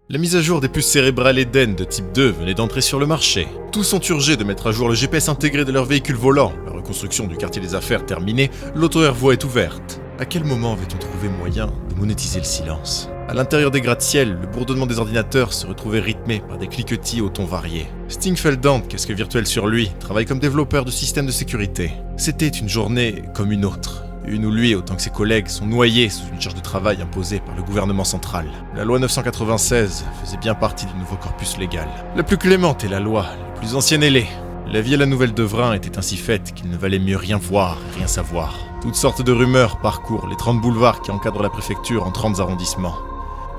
La mise à jour des puces cérébrales Eden de type 2 venait d'entrer sur le marché. Tous ont urgé de mettre à jour le GPS intégré de leur véhicule volant. La reconstruction du quartier des affaires terminée, l'auto-air-voie est ouverte. À quel moment avait-on trouvé moyen de monétiser le silence ? À l'intérieur des gratte-ciel, le bourdonnement des ordinateurs se retrouvait rythmé par des cliquetis aux tons variés. Sting Feldant, casque virtuel sur lui, travaille comme développeur de systèmes de sécurité. C'était une journée comme une autre. Une où lui, autant que ses collègues, sont noyés sous une charge de travail imposée par le gouvernement central. La loi 996 faisait bien partie du nouveau corpus légal. La plus clémente est la loi, la plus ancienne est l'est. La vie à la Nouvelle-Devrain était ainsi faite qu'il ne valait mieux rien voir et rien savoir. Toutes sortes de rumeurs parcourent les 30 boulevards qui encadrent la préfecture en 30 arrondissements.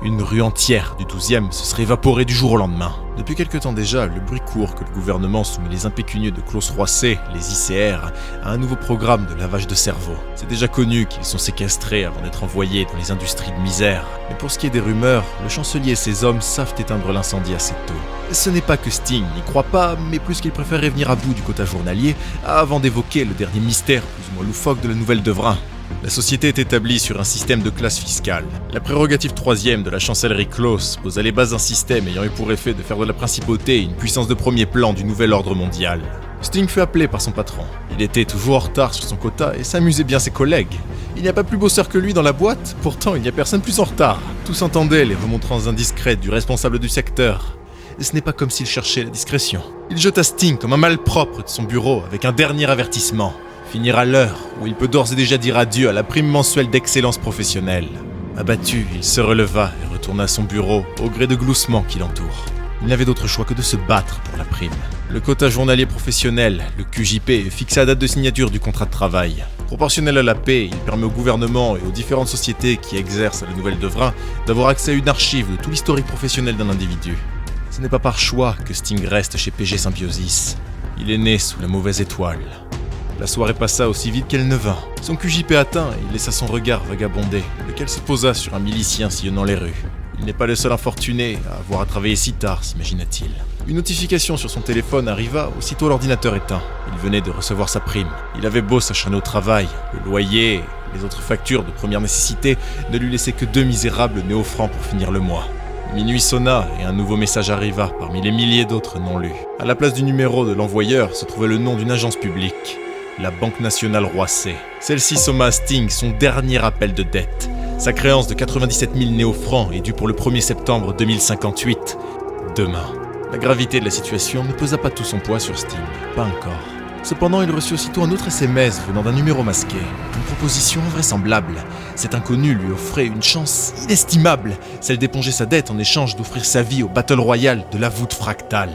Une rue entière du 12e se serait évaporée du jour au lendemain. Depuis quelque temps déjà, le bruit court que le gouvernement soumet les impécunieux de Klaus Roisset, les ICR, à un nouveau programme de lavage de cerveau. C'est déjà connu qu'ils sont séquestrés avant d'être envoyés dans les industries de misère. Mais pour ce qui est des rumeurs, le chancelier et ses hommes savent éteindre l'incendie assez tôt. Ce n'est pas que Sting n'y croit pas, mais plus qu'il préférait venir à bout du quota journalier avant d'évoquer le dernier mystère plus ou moins loufoque de la Nouvelle-Devrain. La société est établie sur un système de classe fiscale. La prérogative 3e de la chancellerie Klaus posait les bases d'un système ayant eu pour effet de faire de la principauté une puissance de premier plan du nouvel ordre mondial. Sting fut appelé par son patron. Il était toujours en retard sur son quota et s'amusait bien ses collègues. Il n'y a pas plus bosseur que lui dans la boîte, pourtant il n'y a personne plus en retard. Tous entendaient les remontrances indiscrètes du responsable du secteur. Et ce n'est pas comme s'il cherchait la discrétion. Il jeta Sting comme un malpropre de son bureau avec un dernier avertissement. Finir à l'heure où il peut d'ores et déjà dire adieu à la prime mensuelle d'excellence professionnelle. Abattu, il se releva et retourna à son bureau au gré de gloussements qui l'entourent. Il n'avait d'autre choix que de se battre pour la prime. Le quota journalier professionnel, le QJP, est fixé à date de signature du contrat de travail. Proportionnel à la paix, il permet au gouvernement et aux différentes sociétés qui exercent à la Nouvelle-Devrain d'avoir accès à une archive de tout l'historique professionnel d'un individu. Ce n'est pas par choix que Sting reste chez PG Symbiosis. Il est né sous la mauvaise étoile. La soirée passa aussi vite qu'elle ne vint. Son QJP atteint, il laissa son regard vagabonder, lequel se posa sur un milicien sillonnant les rues. Il n'est pas le seul infortuné à avoir à travailler si tard, s'imagina-t-il. Une notification sur son téléphone arriva aussitôt l'ordinateur éteint. Il venait de recevoir sa prime. Il avait beau s'acharner au travail, le loyer et les autres factures de première nécessité ne lui laissaient que 2 misérables néo-francs pour finir le mois. Minuit sonna et un nouveau message arriva parmi les milliers d'autres non lus. À la place du numéro de l'envoyeur se trouvait le nom d'une agence publique. La Banque Nationale Roisset. Celle-ci somma à Sting son dernier appel de dette. Sa créance de 97 000 néo-francs est due pour le 1er septembre 2058. Demain. La gravité de la situation ne pesa pas tout son poids sur Sting. Pas encore. Cependant, il reçut aussitôt un autre SMS venant d'un numéro masqué. Une proposition invraisemblable. Cet inconnu lui offrait une chance inestimable, celle d'éponger sa dette en échange d'offrir sa vie au Battle Royale de la voûte fractale.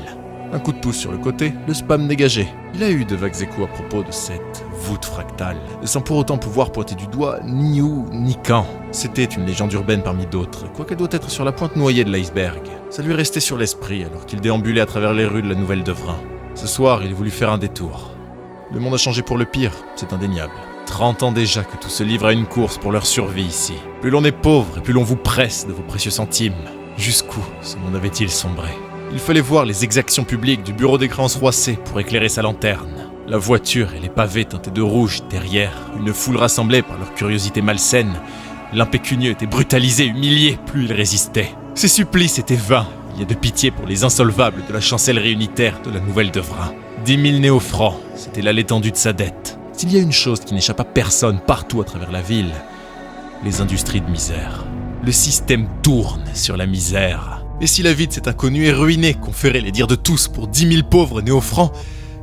Un coup de pouce sur le côté, le spam dégagé. Il a eu de vagues échos à propos de cette voûte fractale, sans pour autant pouvoir pointer du doigt ni où ni quand. C'était une légende urbaine parmi d'autres, quoiqu'elle doit être sur la pointe noyée de l'iceberg. Ça lui restait sur l'esprit alors qu'il déambulait à travers les rues de la Nouvelle-Devrain. Ce soir, il voulut faire un détour. Le monde a changé pour le pire, c'est indéniable. 30 ans déjà que tout se livre à une course pour leur survie ici. Plus l'on est pauvre et plus l'on vous presse de vos précieux centimes. Jusqu'où ce monde avait-il sombré ? Il fallait voir les exactions publiques du bureau des créances Roisset pour éclairer sa lanterne. La voiture et les pavés teintés de rouge derrière, une foule rassemblée par leur curiosité malsaine. L'impécunieux était brutalisé, humilié, plus il résistait. Ses supplices étaient vains. Il y a de pitié pour les insolvables de la chancellerie unitaire de la Nouvelle-Devrain. 10 000 néo-francs, c'était là l'étendue de sa dette. S'il y a une chose qui n'échappe à personne partout à travers la ville, les industries de misère. Le système tourne sur la misère. Et si la vie de cet inconnu est ruinée, conférait les dires de tous pour 10 000 pauvres néo-francs,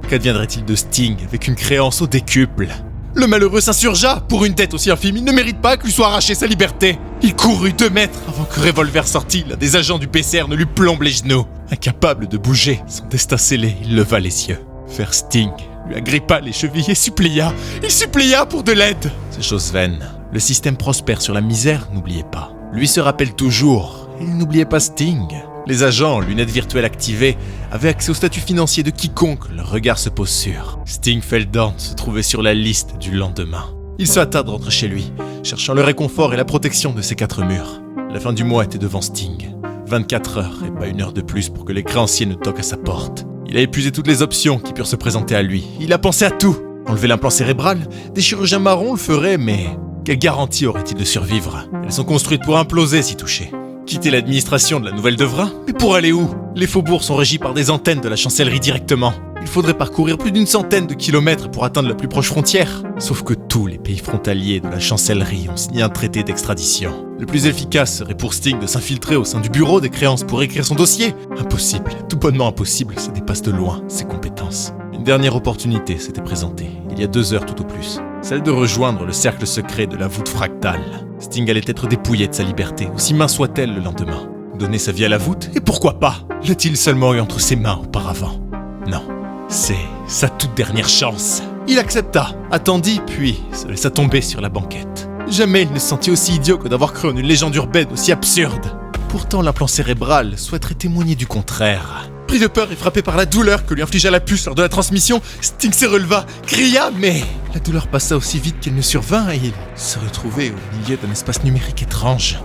qu'adviendrait-il de Sting avec une créance au décuple ? Le malheureux s'insurgea. Pour une dette aussi infime, il ne mérite pas que lui soit arrachée sa liberté. Il courut 2 mètres avant que revolver sorti, l'un des agents du PCR ne lui plombe les genoux. Incapable de bouger, son destin scellé, il leva les yeux. Vers Sting, lui agrippa les chevilles et supplia. Il supplia pour de l'aide. C'est chose vaine. Le système prospère sur la misère, n'oubliez pas. Lui se rappelle toujours. Il n'oubliait pas Sting. Les agents, lunettes virtuelles activées, avaient accès au statut financier de quiconque leur regard se pose sur. Sting Feldant se trouvait sur la liste du lendemain. Il se hâta de rentrer chez lui, cherchant le réconfort et la protection de ses 4 murs. La fin du mois était devant Sting. 24 heures et pas 1 heure de plus pour que les créanciers ne toquent à sa porte. Il a épuisé toutes les options qui purent se présenter à lui. Il a pensé à tout. Enlever l'implant cérébral, des chirurgiens marrons le feraient, mais quelle garantie aurait-il de survivre ? Elles sont construites pour imploser si touchées. Quitter l'administration de la Nouvelle Devra? Mais pour aller où? Les faubourgs sont régis par des antennes de la chancellerie directement. Il faudrait parcourir plus d'une centaine de kilomètres pour atteindre la plus proche frontière. Sauf que tous les pays frontaliers de la chancellerie ont signé un traité d'extradition. Le plus efficace serait pour Sting de s'infiltrer au sein du bureau des créances pour écrire son dossier. Impossible, tout bonnement impossible, ça dépasse de loin ses compétences. Une dernière opportunité s'était présentée, il y a 2 heures tout au plus. Celle de rejoindre le cercle secret de la voûte fractale. Sting allait être dépouillé de sa liberté, aussi mince soit-elle le lendemain. Donner sa vie à la voûte? Et pourquoi pas? L'a-t-il seulement eu entre ses mains auparavant? Non. C'est sa toute dernière chance. Il accepta, attendit, puis se laissa tomber sur la banquette. Jamais il ne se sentit aussi idiot que d'avoir cru en une légende urbaine aussi absurde. Pourtant, l'implant cérébral souhaiterait témoigner du contraire. Pris de peur et frappé par la douleur que lui infligea la puce lors de la transmission, Sting se releva, cria, mais la douleur passa aussi vite qu'elle ne survint et il se retrouvait au milieu d'un espace numérique étrange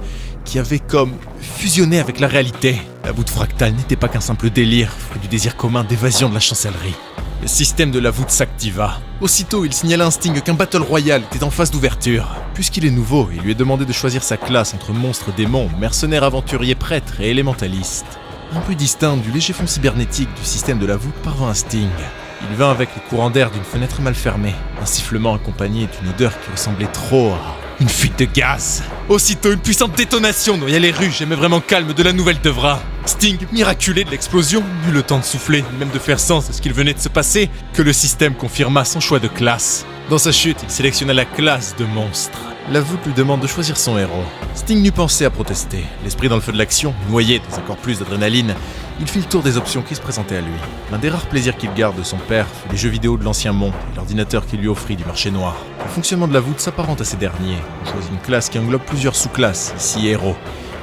qui avait comme fusionné avec la réalité. La voûte fractale n'était pas qu'un simple délire, fruit du désir commun d'évasion de la chancellerie. Le système de la voûte s'activa. Aussitôt, il signala à Sting qu'un battle royal était en phase d'ouverture. Puisqu'il est nouveau, il lui est demandé de choisir sa classe entre monstres démons, mercenaires aventuriers prêtres et élémentalistes. Un peu distinct du léger fond cybernétique du système de la voûte parvint à Sting. Il vint avec le courant d'air d'une fenêtre mal fermée, un sifflement accompagné d'une odeur qui ressemblait trop à une fuite de gaz. Aussitôt, une puissante détonation noya les rues jamais vraiment calmes de la Nouvelle Devra. Sting, miraculé de l'explosion, n'eut le temps de souffler, ni même de faire sens à ce qu'il venait de se passer, que le système confirma son choix de classe. Dans sa chute, il sélectionna la classe de monstre. La voûte lui demande de choisir son héros. Sting n'eut pensé à protester. L'esprit dans le feu de l'action, noyé dans encore plus d'adrénaline, il fit le tour des options qui se présentaient à lui. L'un des rares plaisirs qu'il garde de son père fut les jeux vidéo de l'ancien monde et l'ordinateur qu'il lui offrit du marché noir. Le fonctionnement de la voûte s'apparente à ces derniers. On choisit une classe qui englobe plusieurs sous-classes, ici héros.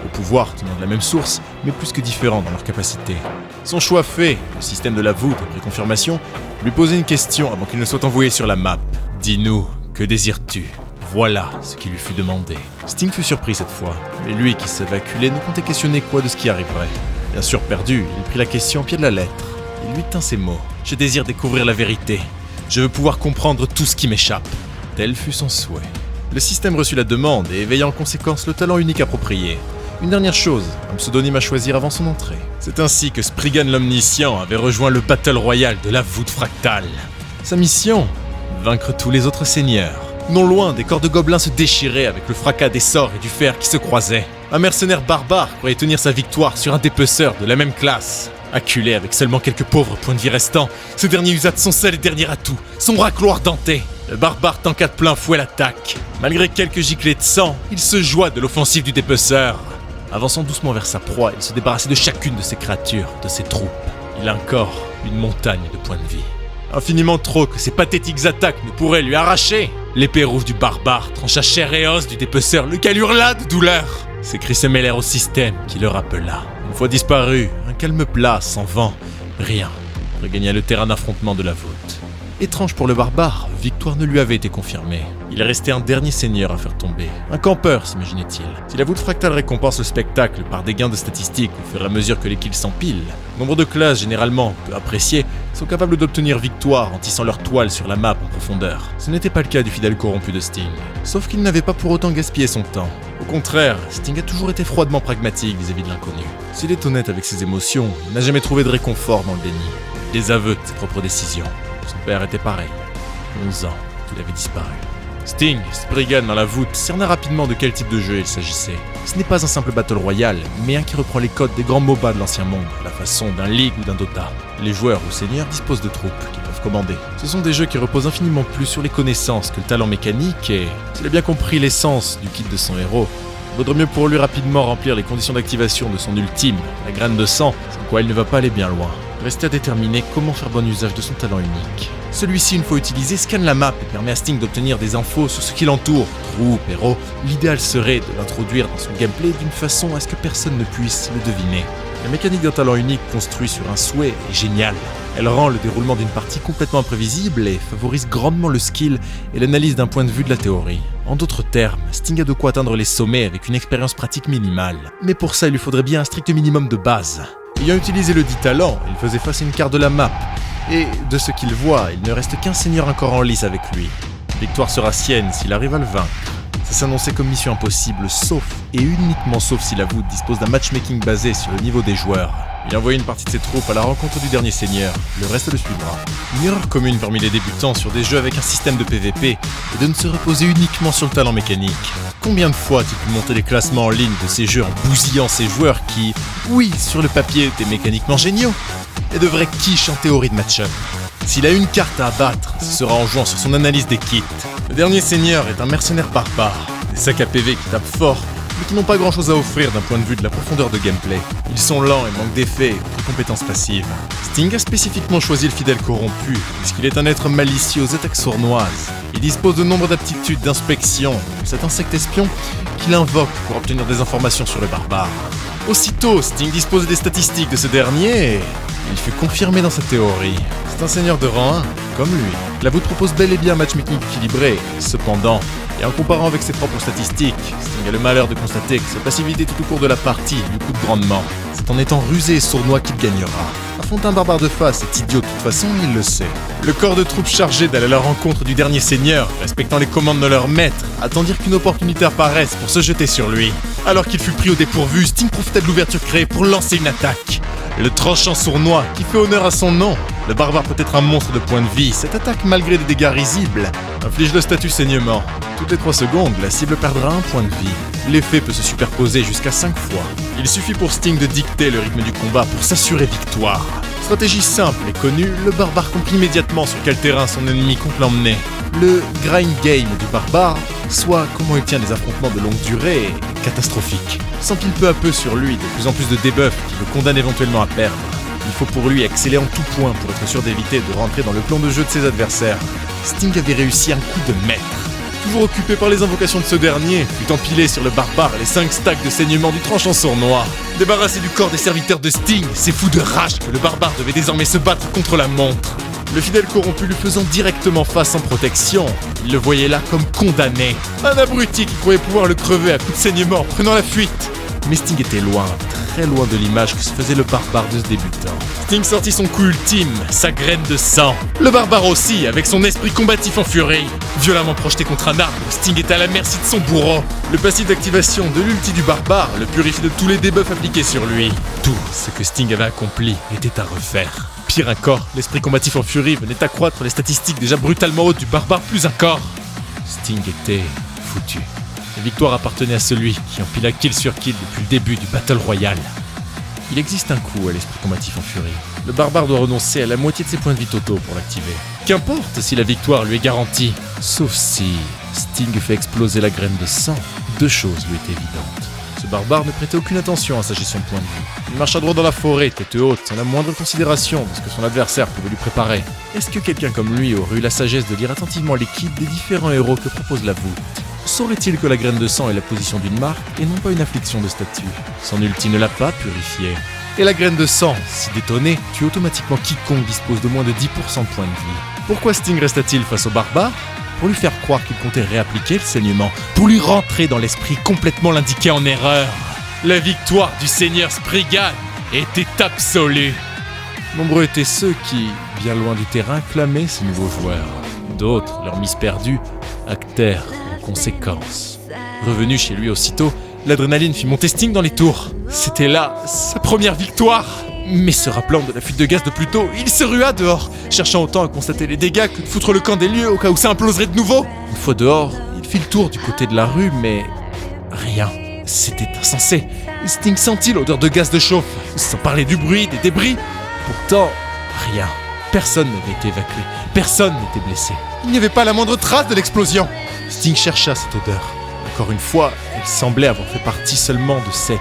Au pouvoir tenant de la même source, mais plus que différents dans leurs capacités. Son choix fait, le système de la voûte, après confirmation, lui posait une question avant qu'il ne soit envoyé sur la map. « Dis-nous, que désires-tu » Voilà ce qui lui fut demandé. Sting fut surpris cette fois, mais lui qui savait acculer ne comptait questionner quoi de ce qui arriverait. Bien sûr perdu, il prit la question au pied de la lettre. Il lui tint ces mots. « Je désire découvrir la vérité. Je veux pouvoir comprendre tout ce qui m'échappe. » Tel fut son souhait. Le système reçut la demande et éveilla en conséquence le talent unique approprié. Une dernière chose, un pseudonyme à choisir avant son entrée. C'est ainsi que Spriggan l'Omniscient avait rejoint le Battle Royal de la voûte fractale. Sa mission? Vaincre tous les autres seigneurs. Non loin, des corps de gobelins se déchiraient avec le fracas des sorts et du fer qui se croisaient. Un mercenaire barbare croyait tenir sa victoire sur un dépeceur de la même classe. Acculé avec seulement quelques pauvres points de vie restants, ce dernier usa de son seul et dernier atout, son racloir denté. Le barbare tanqua de plein fouet l'attaque. Malgré quelques giclées de sang, il se joua de l'offensive du dépeceur. Avançant doucement vers sa proie, il se débarrassait de chacune de ses créatures, de ses troupes. Il a encore une montagne de points de vie. Infiniment trop que ces pathétiques attaques ne pourraient lui arracher. L'épée rouge du barbare trancha chair et os du dépeceur, lequel hurla de douleur. Ses cris se mêlèrent au système qui le rappela. Une fois disparu, un calme plat, sans vent, rien, regagna le terrain d'affrontement de la voûte. Étrange pour le barbare, victoire ne lui avait été confirmée. Il restait un dernier seigneur à faire tomber. Un campeur, s'imaginait-il. Si la voûte fractale récompense le spectacle par des gains de statistiques au fur et à mesure que les kills s'empilent, nombre de classes généralement peu appréciées sont capables d'obtenir victoire en tissant leur toile sur la map en profondeur. Ce n'était pas le cas du fidèle corrompu de Sting. Sauf qu'il n'avait pas pour autant gaspillé son temps. Au contraire, Sting a toujours été froidement pragmatique vis-à-vis de l'inconnu. S'il est honnête avec ses émotions, il n'a jamais trouvé de réconfort dans le déni. Des aveux de ses propres décisions. Son père était pareil. 11 ans qu'il avait disparu. Sting, Spriggan dans la voûte, cerna rapidement de quel type de jeu il s'agissait. Ce n'est pas un simple battle royal, mais un qui reprend les codes des grands MOBA de l'ancien monde, à la façon d'un League ou d'un Dota. Les joueurs ou seigneurs disposent de troupes qu'ils peuvent commander. Ce sont des jeux qui reposent infiniment plus sur les connaissances que le talent mécanique et, s'il a bien compris l'essence du kit de son héros, il vaudrait mieux pour lui rapidement remplir les conditions d'activation de son ultime, la graine de sang, sans quoi il ne va pas aller bien loin. Restait à déterminer comment faire bon usage de son talent unique. Celui-ci, une fois utilisé, scanne la map et permet à Sting d'obtenir des infos sur ce qui l'entoure, troupes, héros. L'idéal serait de l'introduire dans son gameplay d'une façon à ce que personne ne puisse le deviner. La mécanique d'un talent unique construit sur un souhait est géniale. Elle rend le déroulement d'une partie complètement imprévisible et favorise grandement le skill et l'analyse d'un point de vue de la théorie. En d'autres termes, Sting a de quoi atteindre les sommets avec une expérience pratique minimale. Mais pour ça, il lui faudrait bien un strict minimum de base. Ayant utilisé le dit talent, il faisait face à une carte de la map. Et de ce qu'il voit, il ne reste qu'un seigneur encore en lice avec lui. Victoire sera sienne s'il arrive à le vaincre. Ça s'annonçait comme mission impossible, sauf et uniquement sauf si la voûte dispose d'un matchmaking basé sur le niveau des joueurs. Il envoie une partie de ses troupes à la rencontre du dernier seigneur, le reste le suivra. Une erreur commune parmi les débutants sur des jeux avec un système de PVP est de ne se reposer uniquement sur le talent mécanique. Combien de fois as-tu pu monter les classements en ligne de ces jeux en bousillant ces joueurs qui, oui, sur le papier étaient mécaniquement géniaux, et de vrais quiches en théorie de match-up. S'il a une carte à abattre, ce sera en jouant sur son analyse des kits. Le dernier seigneur est un mercenaire barbare, des sacs à PV qui tapent fort, mais qui n'ont pas grand chose à offrir d'un point de vue de la profondeur de gameplay. Ils sont lents et manquent d'effets et de compétences passives. Sting a spécifiquement choisi le fidèle corrompu, puisqu'il est un être malicieux aux attaques sournoises. Il dispose de nombre d'aptitudes d'inspection, cet insecte espion qu'il invoque pour obtenir des informations sur le barbare. Aussitôt, Sting dispose des statistiques de ce dernier et il fut confirmé dans sa théorie. C'est un seigneur de rang 1, comme lui. La voûte propose bel et bien un matchmaking équilibré, cependant, et en comparant avec ses propres statistiques, Sting a le malheur de constater que sa passivité tout au cours de la partie lui coûte grandement. C'est en étant rusé et sournois qu'il gagnera. Affronter un barbare de face est idiot de toute façon, il le sait. Le corps de troupes chargé d'aller à la rencontre du dernier seigneur, respectant les commandes de leur maître, attendirent qu'une opportunité apparaisse pour se jeter sur lui. Alors qu'il fut pris au dépourvu, Sting profita de l'ouverture créée pour lancer une attaque. Le tranchant sournois, qui fait honneur à son nom. Le barbare peut être un monstre de point de vie, cette attaque, malgré des dégâts risibles, inflige le statut saignement. Toutes les 3 secondes, la cible perdra 1 point de vie. L'effet peut se superposer jusqu'à 5 fois. Il suffit pour Sting de dicter le rythme du combat pour s'assurer victoire. Stratégie simple et connue, le barbare comprit immédiatement sur quel terrain son ennemi compte l'emmener. Le grind game du barbare, soit comment il tient des affrontements de longue durée, est catastrophique. S'empile peu à peu sur lui de plus en plus de debuffs qui le condamnent éventuellement à perdre. Il faut pour lui exceller en tout point pour être sûr d'éviter de rentrer dans le plan de jeu de ses adversaires. Sting avait réussi un coup de maître. Toujours occupé par les invocations de ce dernier, fut empilé sur le barbare les 5 stacks de saignement du tranchant sournois. Débarrassé du corps des serviteurs de Sting, c'est fou de rage que le barbare devait désormais se battre contre la montre. Le fidèle corrompu lui faisant directement face sans protection, il le voyait là comme condamné. Un abruti qui croyait pouvoir le crever à coups de saignement, prenant la fuite. Mais Sting était loin, très loin de l'image que se faisait le barbare de ce débutant. Sting sortit son coup ultime, sa graine de sang. Le barbare aussi, avec son esprit combatif en furie. Violemment projeté contre un arbre, Sting était à la merci de son bourreau. Le passif d'activation de l'ulti du barbare le purifie de tous les debuffs appliqués sur lui. Tout ce que Sting avait accompli était à refaire. Pire encore, l'esprit combatif en furie venait accroître les statistiques déjà brutalement hautes du barbare plus encore. Sting était foutu. La victoire appartenait à celui qui empila kill sur kill depuis le début du Battle Royale. Il existe un coût à l'esprit combatif en furie. Le barbare doit renoncer à la moitié de ses points de vie totaux pour l'activer. Qu'importe si la victoire lui est garantie. Sauf si Sting fait exploser la graine de sang, 2 choses lui étaient évidentes. Ce barbare ne prêtait aucune attention à sa gestion de points de vie. Il marcha droit dans la forêt, tête haute, sans la moindre considération de ce que son adversaire pouvait lui préparer. Est-ce que quelqu'un comme lui aurait eu la sagesse de lire attentivement les kits des différents héros que propose la voûte? Saurait-il que la graine de sang est la position d'une marque et non pas une affliction de statut? Son ulti ne l'a pas purifié. Et la graine de sang, si détonnée, tue automatiquement quiconque dispose de moins de 10% de points de vie. Pourquoi Sting resta-t-il face au barbare? Pour lui faire croire qu'il comptait réappliquer le saignement, pour lui rentrer dans l'esprit complètement l'indiquer en erreur. La victoire du seigneur Spriggan était absolue. Nombreux étaient ceux qui, bien loin du terrain, clamaient ces nouveaux joueurs. D'autres, leur mise perdue, actèrent en conséquence. Revenu chez lui aussitôt, l'adrénaline fit monter Sting dans les tours. C'était là sa première victoire. Mais se rappelant de la fuite de gaz de plus tôt, il se rua dehors, cherchant autant à constater les dégâts que de foutre le camp des lieux au cas où ça imploserait de nouveau. Une fois dehors, il fit le tour du côté de la rue, mais rien. C'était insensé. Sting sentit l'odeur de gaz de chauffe, sans parler du bruit, des débris. Pourtant, rien. Personne n'avait été évacué. Personne n'était blessé. Il n'y avait pas la moindre trace de l'explosion. Sting chercha cette odeur. Encore une fois, elle semblait avoir fait partie seulement de cette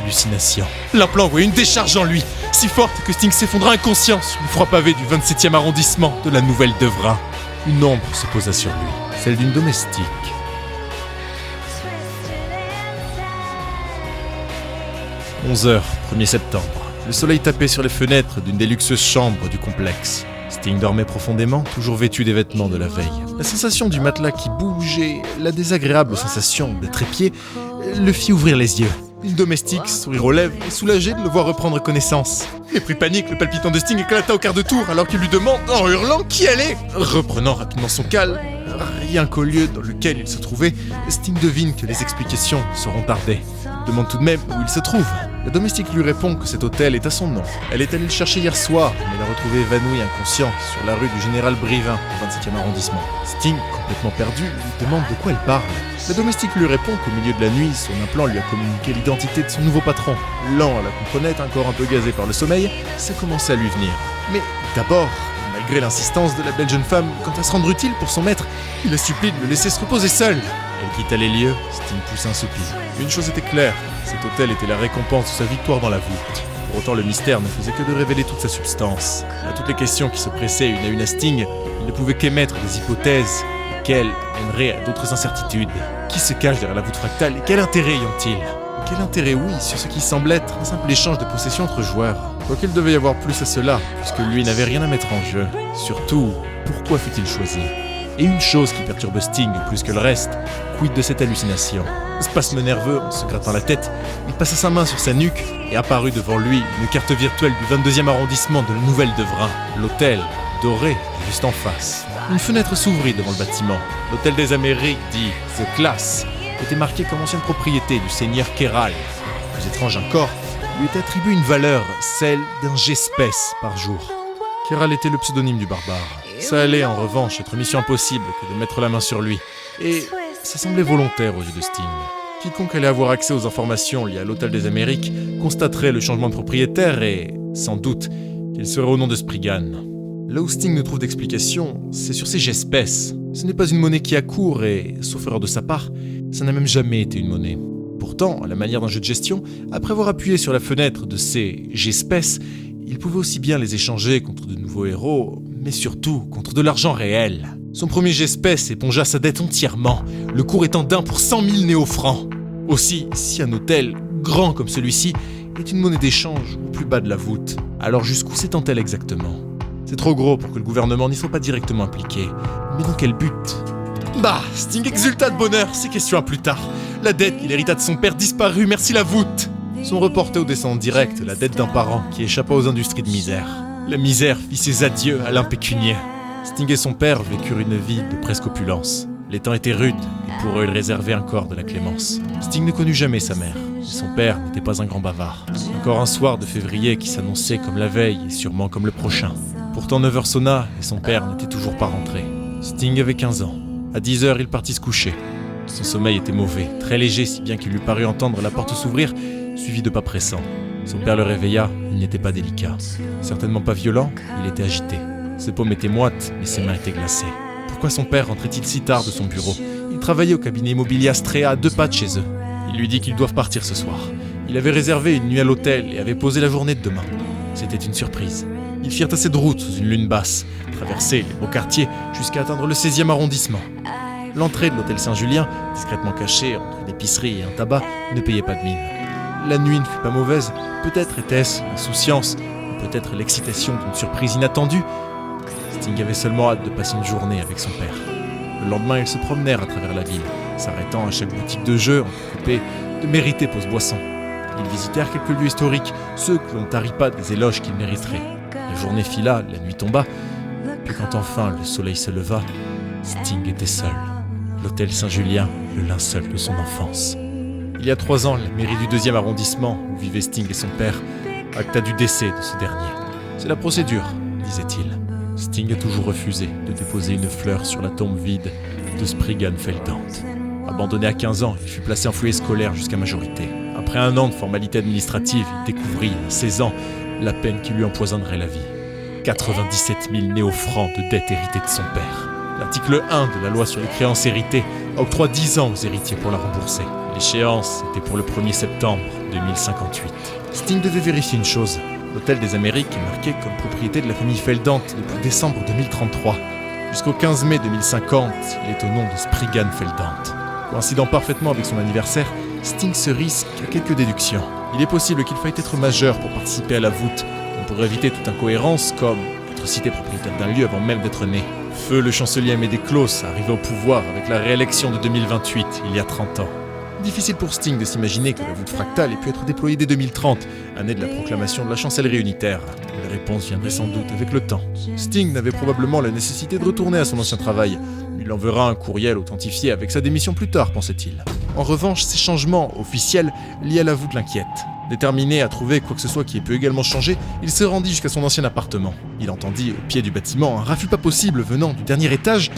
hallucination. L'implant envoyait une décharge en lui, si forte que Sting s'effondra inconscient sur le froid pavé du 27e arrondissement de la Nouvelle Devrin. Une ombre se posa sur lui, celle d'une domestique. 11h, 1er septembre. Le soleil tapait sur les fenêtres d'une des luxueuses chambres du complexe. Sting dormait profondément, toujours vêtu des vêtements de la veille. La sensation du matelas qui bouge et la désagréable sensation des trépieds le fit ouvrir les yeux. Une domestique, sourire aux lèvres, est soulagée de le voir reprendre connaissance. Mais pris panique, le palpitant de Sting éclata au quart de tour alors qu'il lui demande, en hurlant, qui elle est. Reprenant rapidement son calme, rien qu'au lieu dans lequel il se trouvait, Sting devine que les explications seront tardées. Il demande tout de même où il se trouve. La domestique lui répond que cet hôtel est à son nom. Elle est allée le chercher hier soir, mais l'a retrouvé évanoui inconscient sur la rue du Général Brivin, au 27e arrondissement. Sting, complètement perdu, lui demande de quoi elle parle. La domestique lui répond qu'au milieu de la nuit, son implant lui a communiqué l'identité de son nouveau patron. Lent à la comprenette, encore un peu gazé par le sommeil, ça commençait à lui venir. Mais d'abord, malgré l'insistance de la belle jeune femme quant à se rendre utile pour son maître, il la supplie de le laisser se reposer seul. Elle quitta les lieux, Sting poussa un soupir. Une chose était claire, cet hôtel était la récompense de sa victoire dans la voûte. Pour autant, le mystère ne faisait que de révéler toute sa substance. À toutes les questions qui se pressaient une à une à Sting, il ne pouvait qu'émettre des hypothèses, lesquelles mèneraient à d'autres incertitudes. Qui se cache derrière la voûte fractale et quel intérêt y ont-ils ? Quel intérêt, oui, sur ce qui semble être un simple échange de possession entre joueurs. Quoiqu'il devait y avoir plus à cela, puisque lui n'avait rien à mettre en jeu. Surtout, pourquoi fut-il choisi ? Et une chose qui perturbe Sting plus que le reste, quid de cette hallucination ? Spasme nerveux, en se grattant la tête, il passa sa main sur sa nuque et apparut devant lui une carte virtuelle du 22e arrondissement de la Nouvelle-Devrin. L'hôtel, doré, juste en face. Une fenêtre s'ouvrit devant le bâtiment. L'hôtel des Amériques, dit « The Class », était marqué comme ancienne propriété du seigneur Keral. Plus étrange encore, lui était attribuée une valeur, celle d'un G-Spèce par jour. Keral était le pseudonyme du barbare. Ça allait en revanche être mission impossible que de mettre la main sur lui. Et ça semblait volontaire aux yeux de Sting. Quiconque allait avoir accès aux informations liées à l'Hôtel des Amériques constaterait le changement de propriétaire et, sans doute, qu'il serait au nom de Spriggan. Là où Sting ne trouve d'explication, c'est sur ces G-Spèces. Ce n'est pas une monnaie qui accourt et, sauf erreur de sa part, ça n'a même jamais été une monnaie. Pourtant, à la manière d'un jeu de gestion, après avoir appuyé sur la fenêtre de ces G-Spèces, il pouvait aussi bien les échanger contre de nouveaux héros, mais surtout contre de l'argent réel. Son premier G-Spèce épongea sa dette entièrement, le cours étant d'1 pour 100 000 néo-francs. Aussi, si un hôtel, grand comme celui-ci, est une monnaie d'échange au plus bas de la voûte, alors jusqu'où s'étend-elle exactement ? C'est trop gros pour que le gouvernement n'y soit pas directement impliqué. Mais dans quel but ? Bah, Sting exulta de bonheur, ces questions à plus tard. La dette qu'il hérita de son père disparut, merci la voûte. Son reporté au descendant direct, la dette d'un parent qui échappa aux industries de misère. La misère fit ses adieux à l'impécunier. Sting et son père vécurent une vie de presque opulence. Les temps étaient rudes, et pour eux il réservait un corps de la clémence. Sting ne connut jamais sa mère, et son père n'était pas un grand bavard. Encore un soir de février qui s'annonçait comme la veille et sûrement comme le prochain. Pourtant 9h sonna, et son père n'était toujours pas rentré. Sting avait 15 ans. À 10h, il partit se coucher. Son sommeil était mauvais, très léger, si bien qu'il lui parut entendre la porte s'ouvrir, suivi de pas pressants. Son père le réveilla, il n'était pas délicat. Certainement pas violent, il était agité. Ses paumes étaient moites, mais ses mains étaient glacées. Pourquoi son père rentrait-il si tard de son bureau ? Il travaillait au cabinet immobilier Astrea à 2 pas de chez eux. Il lui dit qu'ils doivent partir ce soir. Il avait réservé une nuit à l'hôtel et avait posé la journée de demain. C'était une surprise. Ils firent assez de route sous une lune basse, traversaient les beaux quartiers jusqu'à atteindre le 16e arrondissement. L'entrée de l'hôtel Saint-Julien, discrètement cachée entre une épicerie et un tabac, ne payait pas de mine. La nuit ne fut pas mauvaise, peut-être était-ce l'insouciance, ou peut-être l'excitation d'une surprise inattendue. Sting avait seulement hâte de passer une journée avec son père. Le lendemain, ils se promenèrent à travers la ville, s'arrêtant à chaque boutique de jeux, occupée de mériter pause boisson. Ils visitèrent quelques lieux historiques, ceux que l'on ne tarit pas des éloges qu'ils mériteraient. La journée fila, la nuit tomba, puis quand enfin le soleil se leva, Sting était seul. L'hôtel Saint-Julien, le linceul de son enfance. Il y a 3 ans, la mairie du 2e arrondissement, où vivaient Sting et son père, acta du décès de ce dernier. C'est la procédure, disait-il. Sting a toujours refusé de déposer une fleur sur la tombe vide de Spriggan Feldant. Abandonné à 15 ans, il fut placé en foyer scolaire jusqu'à majorité. Après 1 an de formalités administratives, il découvrit, à 16 ans, la peine qui lui empoisonnerait la vie. 97 000 néo-francs de dettes héritées de son père. L'article 1 de la loi sur les créances héritées octroie 10 ans aux héritiers pour la rembourser. L'échéance était pour le 1er septembre 2058. Sting devait vérifier une chose. L'hôtel des Amériques est marqué comme propriété de la famille Feldant depuis décembre 2033. Jusqu'au 15 mai 2050, il est au nom de Spriggan Feldant. Coïncidant parfaitement avec son anniversaire, Sting se risque à quelques déductions. Il est possible qu'il faille être majeur pour participer à la voûte, pour éviter toute incohérence comme être cité propriétaire d'un lieu avant même d'être né. Feu le chancelier Amédée Claus arrivé au pouvoir avec la réélection de 2028, il y a 30 ans. difficile pour Sting de s'imaginer que la voûte fractale ait pu être déployée dès 2030, année de la proclamation de la chancellerie unitaire. La réponse viendrait sans doute avec le temps. Sting n'avait probablement la nécessité de retourner à son ancien travail. Il enverra un courriel authentifié avec sa démission plus tard, pensait-il. En revanche, ces changements officiels liés à la voûte l'inquiètent. Déterminé à trouver quoi que ce soit qui ait pu également changer, il se rendit jusqu'à son ancien appartement. Il entendit au pied du bâtiment un raffut pas possible venant du dernier étage,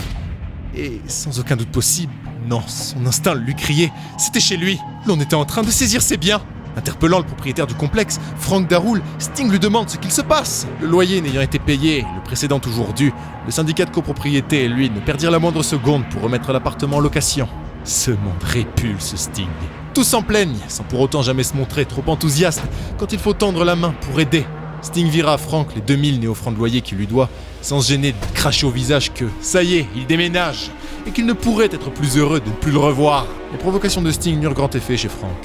et sans aucun doute possible, non, son instinct lui criait, c'était chez lui. L'on était en train de saisir ses biens. Interpellant le propriétaire du complexe, Frank Darroul, Sting lui demande ce qu'il se passe. Le loyer n'ayant été payé, le précédent toujours dû, le syndicat de copropriété et lui ne perdirent la moindre seconde pour remettre l'appartement en location. Ce monde répulse Sting. Tous s'en plaignent, sans pour autant jamais se montrer trop enthousiaste quand il faut tendre la main pour aider. Sting vira à Frank les 2000 néo-francs de loyer qu'il lui doit, sans se gêner de cracher au visage que, ça y est, il déménage, et qu'il ne pourrait être plus heureux de ne plus le revoir. Les provocations de Sting n'eurent grand effet chez Frank,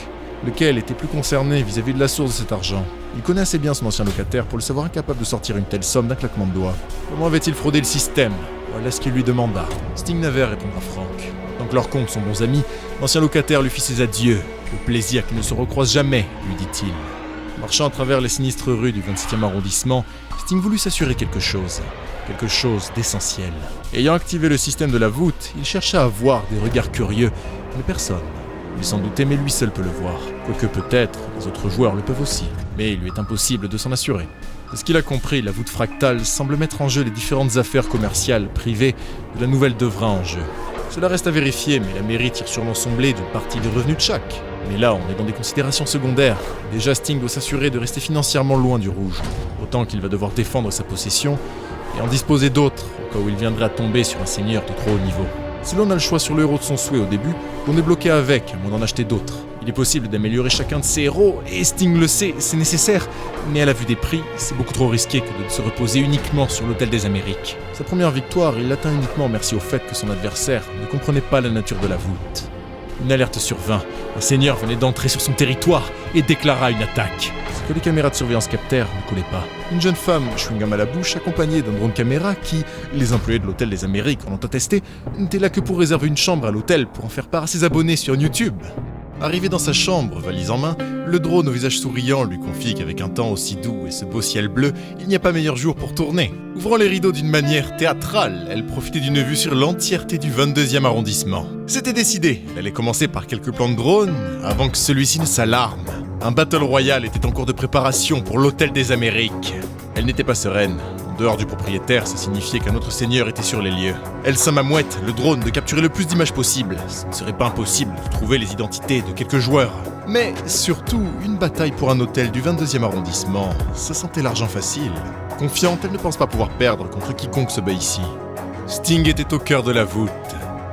lequel était plus concerné vis-à-vis de la source de cet argent. Il connaît assez bien son ancien locataire pour le savoir incapable de sortir une telle somme d'un claquement de doigts. Comment avait-il fraudé le système? Voilà ce qu'il lui demanda. Sting n'avait à répondre à Frank. Tant que leurs comptes sont bons amis, l'ancien locataire lui fit ses adieux. Au plaisir qu'ils ne se recroisent jamais, lui dit-il. Marchant à travers les sinistres rues du 27e arrondissement, Sting voulut s'assurer quelque chose d'essentiel. Ayant activé le système de la voûte, il chercha à voir des regards curieux, mais personne. Il s'en doutait, mais lui seul peut le voir. Quoique peut-être, les autres joueurs le peuvent aussi. Mais il lui est impossible de s'en assurer. De ce qu'il a compris, la voûte fractale semble mettre en jeu les différentes affaires commerciales, privées, de la nouvelle Devrin en jeu. Cela reste à vérifier, mais la mairie tire sûrement son blé d'une partie des revenus de chaque. Mais là, on est dans des considérations secondaires. Déjà, Sting doit s'assurer de rester financièrement loin du rouge. Autant qu'il va devoir défendre sa possession et en disposer d'autres, au cas où il viendrait à tomber sur un seigneur de trop haut niveau. Si l'on a le choix sur le héros de son souhait au début, on est bloqué avec, à moins d'en acheter d'autres. Il est possible d'améliorer chacun de ses héros, et Sting le sait, c'est nécessaire, mais à la vue des prix, c'est beaucoup trop risqué que de se reposer uniquement sur l'autel des Amériques. Sa première victoire, il l'atteint uniquement merci au fait que son adversaire ne comprenait pas la nature de la voûte. Une alerte survint, un seigneur venait d'entrer sur son territoire et déclara une attaque. Ce que les caméras de surveillance captèrent ne collait pas. Une jeune femme, chewing-gum à la bouche, accompagnée d'un drone caméra qui, les employés de l'hôtel des Amériques en ont attesté, n'était là que pour réserver une chambre à l'hôtel pour en faire part à ses abonnés sur YouTube. Arrivé dans sa chambre, valise en main, le drone au visage souriant lui confie qu'avec un temps aussi doux et ce beau ciel bleu, il n'y a pas meilleur jour pour tourner. Ouvrant les rideaux d'une manière théâtrale, elle profitait d'une vue sur l'entièreté du 22e arrondissement. C'était décidé, elle allait commencer par quelques plans de drone avant que celui-ci ne s'alarme. Un battle royal était en cours de préparation pour l'hôtel des Amériques. Elle n'était pas sereine. En dehors du propriétaire, ça signifiait qu'un autre seigneur était sur les lieux. Elle s'amamouette, le drone, de capturer le plus d'images possible. Ce ne serait pas impossible de trouver les identités de quelques joueurs. Mais surtout, une bataille pour un hôtel du 22e arrondissement, ça sentait l'argent facile. Confiante, elle ne pense pas pouvoir perdre contre quiconque se bat ici. Sting était au cœur de la voûte.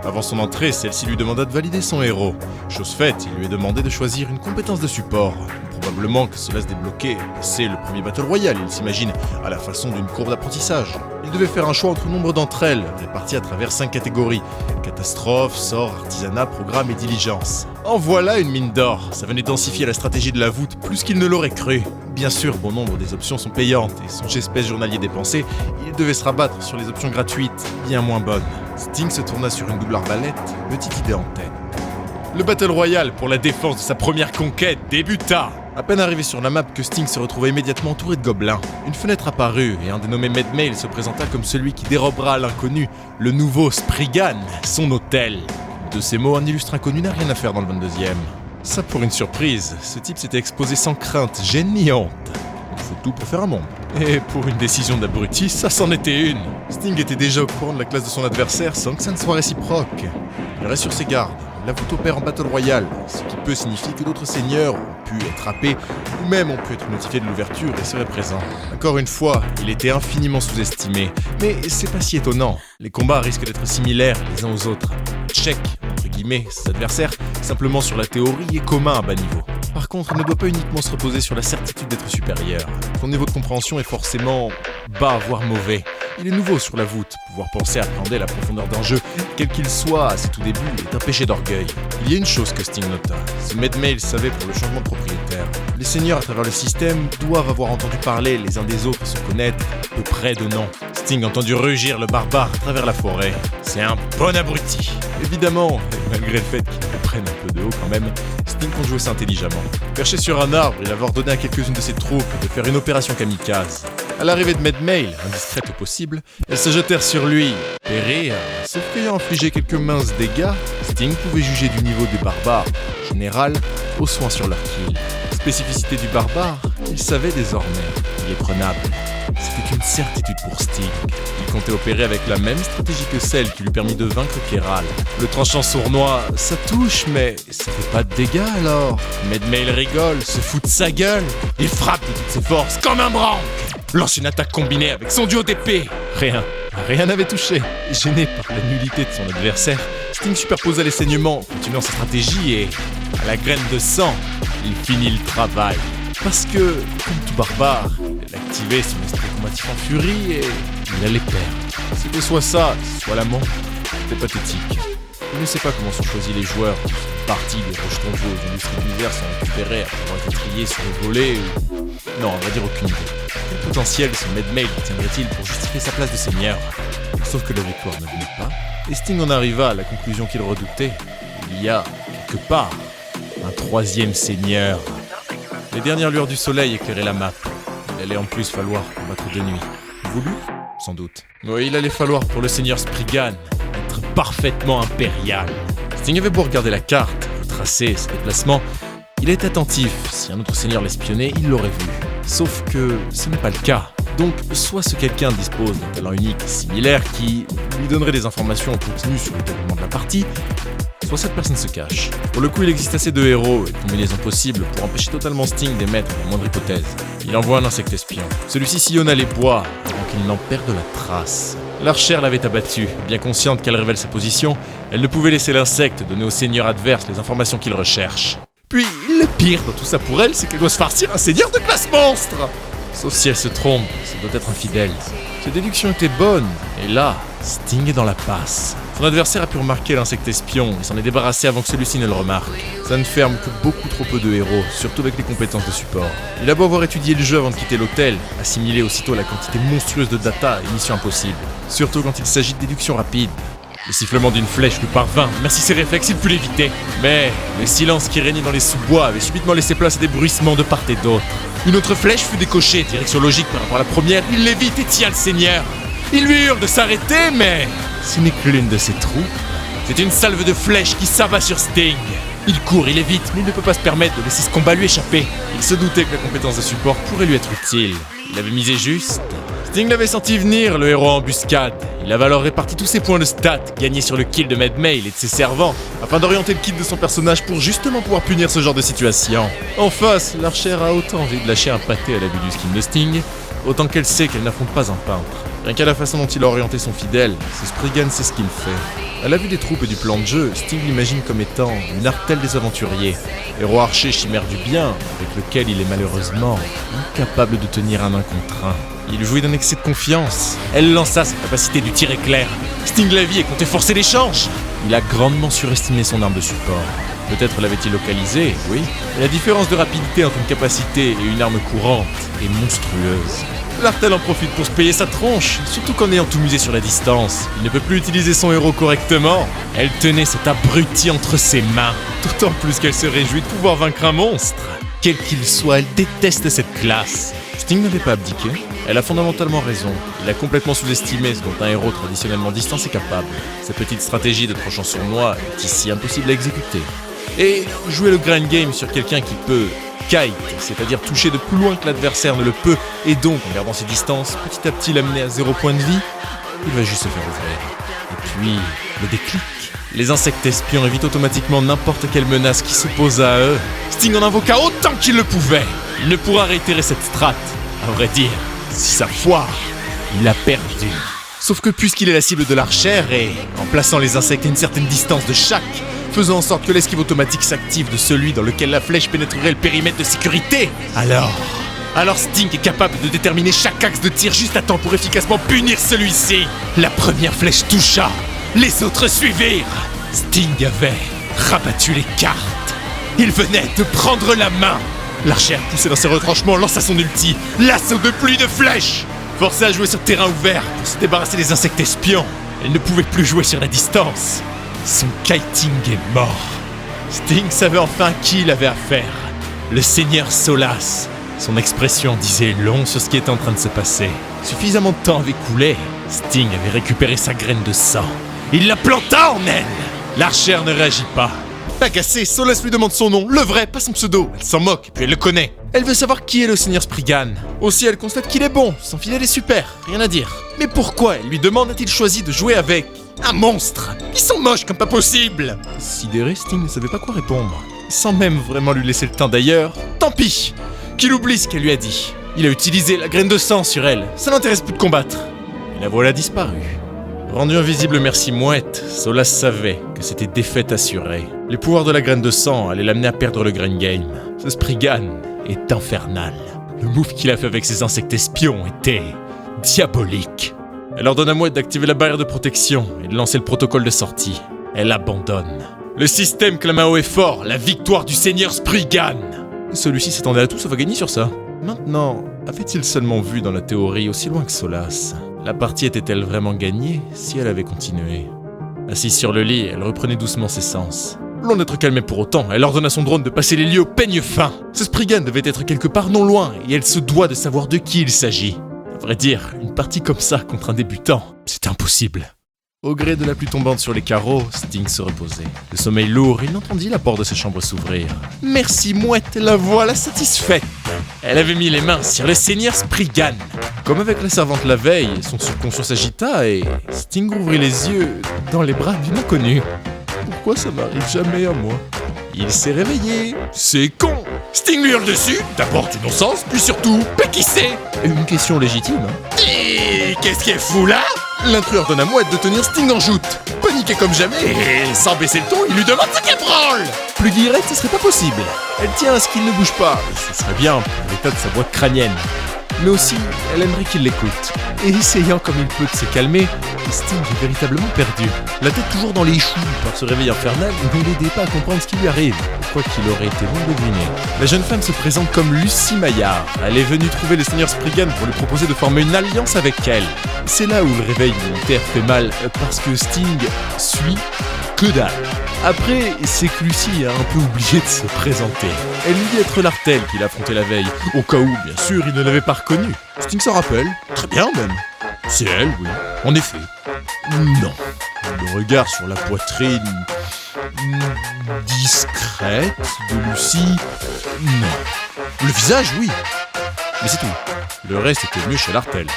Avant son entrée, celle-ci lui demanda de valider son héros. Chose faite, il lui est demandé de choisir une compétence de support. Probablement que cela se débloquait, c'est le premier Battle Royale, il s'imagine, à la façon d'une courbe d'apprentissage. Il devait faire un choix entre nombre d'entre elles, réparties à travers 5 catégories. Catastrophe, sort, artisanat, programme et diligence. En voilà une mine d'or, ça venait densifier la stratégie de la voûte plus qu'il ne l'aurait cru. Bien sûr, bon nombre des options sont payantes, et son espèce journalier dépensé, il devait se rabattre sur les options gratuites, bien moins bonnes. Sting se tourna sur une double arbalète, petite idée en tête. Le Battle Royale pour la défense de sa première conquête débuta. À peine arrivé sur la map que Sting se retrouva immédiatement entouré de gobelins. Une fenêtre apparut et un dénommé Medmail se présenta comme celui qui dérobera à l'inconnu le nouveau Spriggan, son hôtel. De ces mots, un illustre inconnu n'a rien à faire dans le 22e. Ça pour une surprise, ce type s'était exposé sans crainte, gêne ni honte. Il faut tout pour faire un monde. Et pour une décision d'abruti, ça s'en était une. Sting était déjà au courant de la classe de son adversaire sans que ça ne soit réciproque. Il reste sur ses gardes. La voûte opère en Battle Royale, ce qui peut signifier que d'autres seigneurs ont pu être happés ou même ont pu être notifiés de l'ouverture et seraient présents. Encore une fois, il était infiniment sous-estimé, mais c'est pas si étonnant. Les combats risquent d'être similaires les uns aux autres. Check, entre guillemets, ses adversaires, simplement sur la théorie et commun à bas niveau. Par contre, il ne doit pas uniquement se reposer sur la certitude d'être supérieur. Son niveau de compréhension est forcément bas, voire mauvais. Il est nouveau sur la voûte, pouvoir penser à appréhender la profondeur d'un jeu, quel qu'il soit à ses tout débuts, est un péché d'orgueil. Il y a une chose que Sting nota, ce Medmail savait pour le changement de propriétaire. Les seigneurs à travers le système doivent avoir entendu parler les uns des autres et se connaître de près de nom. Sting entendit rugir le barbare à travers la forêt. C'est un bon abruti. Évidemment, et malgré le fait qu'il le prenne un peu de haut quand même, Sting compte jouer ça intelligemment. Perché sur un arbre, il avait ordonné à quelques-unes de ses troupes de faire une opération kamikaze. À l'arrivée de Maid-Mail, indiscrète au possible, elles se jetèrent sur lui. Périr, sauf qu'ayant infligé quelques minces dégâts, Sting pouvait juger du niveau des barbares. En général, aux soins sur leur kill. Spécificité du barbare, il savait désormais, il est prenable. C'était une certitude pour Sting. Il comptait opérer avec la même stratégie que celle qui lui permit de vaincre Kéral. Le tranchant sournois, ça touche, mais ça fait pas de dégâts alors. Maid-Mail rigole, se fout de sa gueule. Il frappe de toutes ses forces comme un branque. Lance une attaque combinée avec son duo d'épée. Rien n'avait touché. Gêné par la nullité de son adversaire, Sting superposa les saignements, continuant sa stratégie et, à la graine de sang, il finit le travail. Parce que, comme tout barbare, il activait son esprit combatif en furie et il allait perdre. C'était soit ça, soit la mort. C'était pathétique. Je ne sais pas comment sont choisis les joueurs qui sont partis des rejetons aux industries d'univers sans récupérer après avoir été triés sur le volet ou... Non, on va dire aucune idée. Quel potentiel ce Maid-Mail tiendrait-il pour justifier sa place de seigneur? Sauf que la victoire ne venait pas, et Sting en arriva à la conclusion qu'il redoutait. Il y a, quelque part, un troisième seigneur. Les dernières lueurs du soleil éclairaient la map. Il allait en plus falloir combattre de nuit. Voulu? Sans doute. Oui, il allait falloir pour le seigneur Spriggan être parfaitement impérial. Sting avait beau regarder la carte, tracer ses déplacements, il était attentif. Si un autre seigneur l'espionnait, il l'aurait vu. Sauf que ce n'est pas le cas. Donc, soit ce quelqu'un dispose d'un talent unique similaire qui lui donnerait des informations en continu sur le déroulement de la partie, soit cette personne se cache. Pour le coup, il existe assez de héros et de combinaisons possibles pour empêcher totalement Sting d'émettre la moindre hypothèse. Il envoie un insecte espion. Celui-ci sillonna les bois avant qu'il n'en perde la trace. L'archère l'avait abattue. Bien consciente qu'elle révèle sa position, elle ne pouvait laisser l'insecte donner au seigneur adverse les informations qu'il recherche. Puis, le pire dans tout ça pour elle, c'est qu'elle doit se farcir un seigneur de classe monstre. Sauf si elle se trompe, ça doit être infidèle. Ses déductions étaient bonnes, et là, Sting est dans la passe. Son adversaire a pu remarquer l'insecte espion et s'en est débarrassé avant que celui-ci ne le remarque. Ça ne ferme que beaucoup trop peu de héros, surtout avec les compétences de support. Il a beau avoir étudié le jeu avant de quitter l'hôtel, assimiler aussitôt la quantité monstrueuse de data est mission impossible. Surtout quand il s'agit de déduction rapide. Le sifflement d'une flèche lui parvint, merci ses réflexes, il put l'éviter. Mais le silence qui régnait dans les sous-bois avait subitement laissé place à des bruissements de part et d'autre. Une autre flèche fut décochée, direction logique par rapport à la première, il l'évite et tient le seigneur. Il lui hurle de s'arrêter, mais ce n'est que l'une de ses troupes. C'est une salve de flèches qui s'abat sur Sting. Il court, il évite, mais il ne peut pas se permettre de laisser ce combat lui échapper. Il se doutait que la compétence de support pourrait lui être utile. Il avait misé juste. Sting l'avait senti venir, le héros en embuscade. Il avait alors réparti tous ses points de stats, gagnés sur le kill de Maid-Mail et de ses servants, afin d'orienter le kit de son personnage pour justement pouvoir punir ce genre de situation. En face, l'archère a autant envie de lâcher un pâté à la vue du skin de Sting, autant qu'elle sait qu'elle n'affronte pas un peintre. Rien qu'à la façon dont il a orienté son fidèle, ce Spriggan sait ce qu'il fait. À la vue des troupes et du plan de jeu, Sting l'imagine comme étant une artelle des aventuriers, héros archer chimère du bien, avec lequel il est malheureusement incapable de tenir un 1 contre 1. Il jouit d'un excès de confiance. Elle lança sa capacité du tir éclair. Sting la vit et comptait forcer l'échange. Il a grandement surestimé son arme de support. Peut-être l'avait-il localisée, oui, mais la différence de rapidité entre une capacité et une arme courante est monstrueuse. L'artel en profite pour se payer sa tronche, surtout qu'en ayant tout misé sur la distance, il ne peut plus utiliser son héros correctement. Elle tenait cet abruti entre ses mains, d'autant plus qu'elle se réjouit de pouvoir vaincre un monstre. Quel qu'il soit, elle déteste cette classe. Sting n'avait pas abdiqué, elle a fondamentalement raison. Il a complètement sous-estimé ce dont un héros traditionnellement distant est capable. Sa petite stratégie de tranchant sournois est ici impossible à exécuter. Et jouer le grind game sur quelqu'un qui peut kite, c'est-à-dire toucher de plus loin que l'adversaire ne le peut, et donc en gardant ses distances, petit à petit l'amener à 0 point de vie, il va juste se faire ouvrir. Et puis, le déclic. Les insectes espions évitent automatiquement n'importe quelle menace qui s'oppose à eux. Sting en invoqua autant qu'il le pouvait. Il ne pourra réitérer cette strat. À vrai dire, si ça foire, il a perdu. Sauf que puisqu'il est la cible de l'archère et, en plaçant les insectes à une certaine distance de chaque, faisant en sorte que l'esquive automatique s'active de celui dans lequel la flèche pénétrerait le périmètre de sécurité, alors Sting est capable de déterminer chaque axe de tir juste à temps pour efficacement punir celui-ci. La première flèche toucha, les autres suivirent. Sting avait rabattu les cartes. Il venait de prendre la main. L'archère, poussée dans ses retranchements, lança son ulti, l'assaut de pluie de flèches. Forcée à jouer sur terrain ouvert pour se débarrasser des insectes espions, elle ne pouvait plus jouer sur la distance. Son kiting est mort. Sting savait enfin à qui il avait affaire. Le Seigneur Solas. Son expression disait long sur ce qui était en train de se passer. Suffisamment de temps avait coulé. Sting avait récupéré sa graine de sang. Il la planta en elle. L'archère ne réagit pas. Agacée, Solas lui demande son nom, le vrai, pas son pseudo. Elle s'en moque, puis elle le connaît. Elle veut savoir qui est le Seigneur Spriggan. Aussi, elle constate qu'il est bon, son fidèle est super, rien à dire. Mais pourquoi, elle lui demande, a-t-il choisi de jouer avec un monstre? Ils sont moches comme pas possible. Sidéré, Sting ne savait pas quoi répondre. Sans même vraiment lui laisser le temps d'ailleurs. Tant pis, qu'il oublie ce qu'elle lui a dit. Il a utilisé la graine de sang sur elle, ça n'intéresse plus de combattre. Et la voilà disparue. Rendu invisible merci mouette, Solas savait que c'était défaite assurée. Les pouvoirs de la graine de sang allaient l'amener à perdre le Grain Game. Ce Spriggan est infernal. Le move qu'il a fait avec ses insectes espions était diabolique. Elle ordonne à Mouette d'activer la barrière de protection et de lancer le protocole de sortie. Elle abandonne. Le système clama haut et fort la victoire du Seigneur Spriggan. Celui-ci s'attendait à tout sauf à gagner sur ça. Maintenant, avait-il seulement vu dans la théorie aussi loin que Solas? La partie était-elle vraiment gagnée si elle avait continué? Assise sur le lit, elle reprenait doucement ses sens. Loin d'être calmée pour autant, elle ordonne à son drone de passer les lieux au peigne fin. Ce Spriggan devait être quelque part non loin, et elle se doit de savoir de qui il s'agit. À vrai dire, une partie comme ça contre un débutant, c'est impossible. Au gré de la pluie tombante sur les carreaux, Sting se reposait. Le sommeil lourd, il entendit la porte de sa chambre s'ouvrir. Merci Mouette, la voilà satisfaite. Elle avait mis les mains sur le Seigneur Spriggan. Comme avec la servante la veille, son subconscient s'agita et Sting ouvrit les yeux dans les bras d'une inconnue. Pourquoi ça m'arrive jamais à moi? Il s'est réveillé. C'est con. Sting lui hurle dessus, d'abord du non-sens, puis surtout, qui c'est? Une question légitime, hein. Et qu'est-ce qui est fou là? L'intrus ordonne à Mouette de tenir Sting en joute. Paniqué comme jamais, et sans baisser le ton, il lui demande ce qu'elle branle. Plus direct, ce serait pas possible. Elle tient à ce qu'il ne bouge pas, et ce serait bien pour l'état de sa boîte crânienne. Mais aussi, elle aimerait qu'il l'écoute. Et essayant comme il peut de se calmer, Sting est véritablement perdu. La tête toujours dans les choux par ce réveil infernal, ne l'aidait pas à comprendre ce qui lui arrive, quoi qu'il aurait été bon de deviner. La jeune femme se présente comme Lucie Maillard. Elle est venue trouver le Seigneur Spriggan pour lui proposer de former une alliance avec elle. C'est là où le réveil militaire fait mal, parce que Sting suit que dalle. Après, c'est que Lucie a un peu oublié de se présenter. Elle lui dit être l'artelle qu'il affrontait la veille, au cas où, bien sûr, il ne l'avait pas reconnue. Sting s'en rappelle, très bien même. C'est elle, oui, en effet. Non. Le regard sur la poitrine discrète de Lucie, non. Le visage, oui. Mais c'est tout. Le reste était mieux chez l'artelle.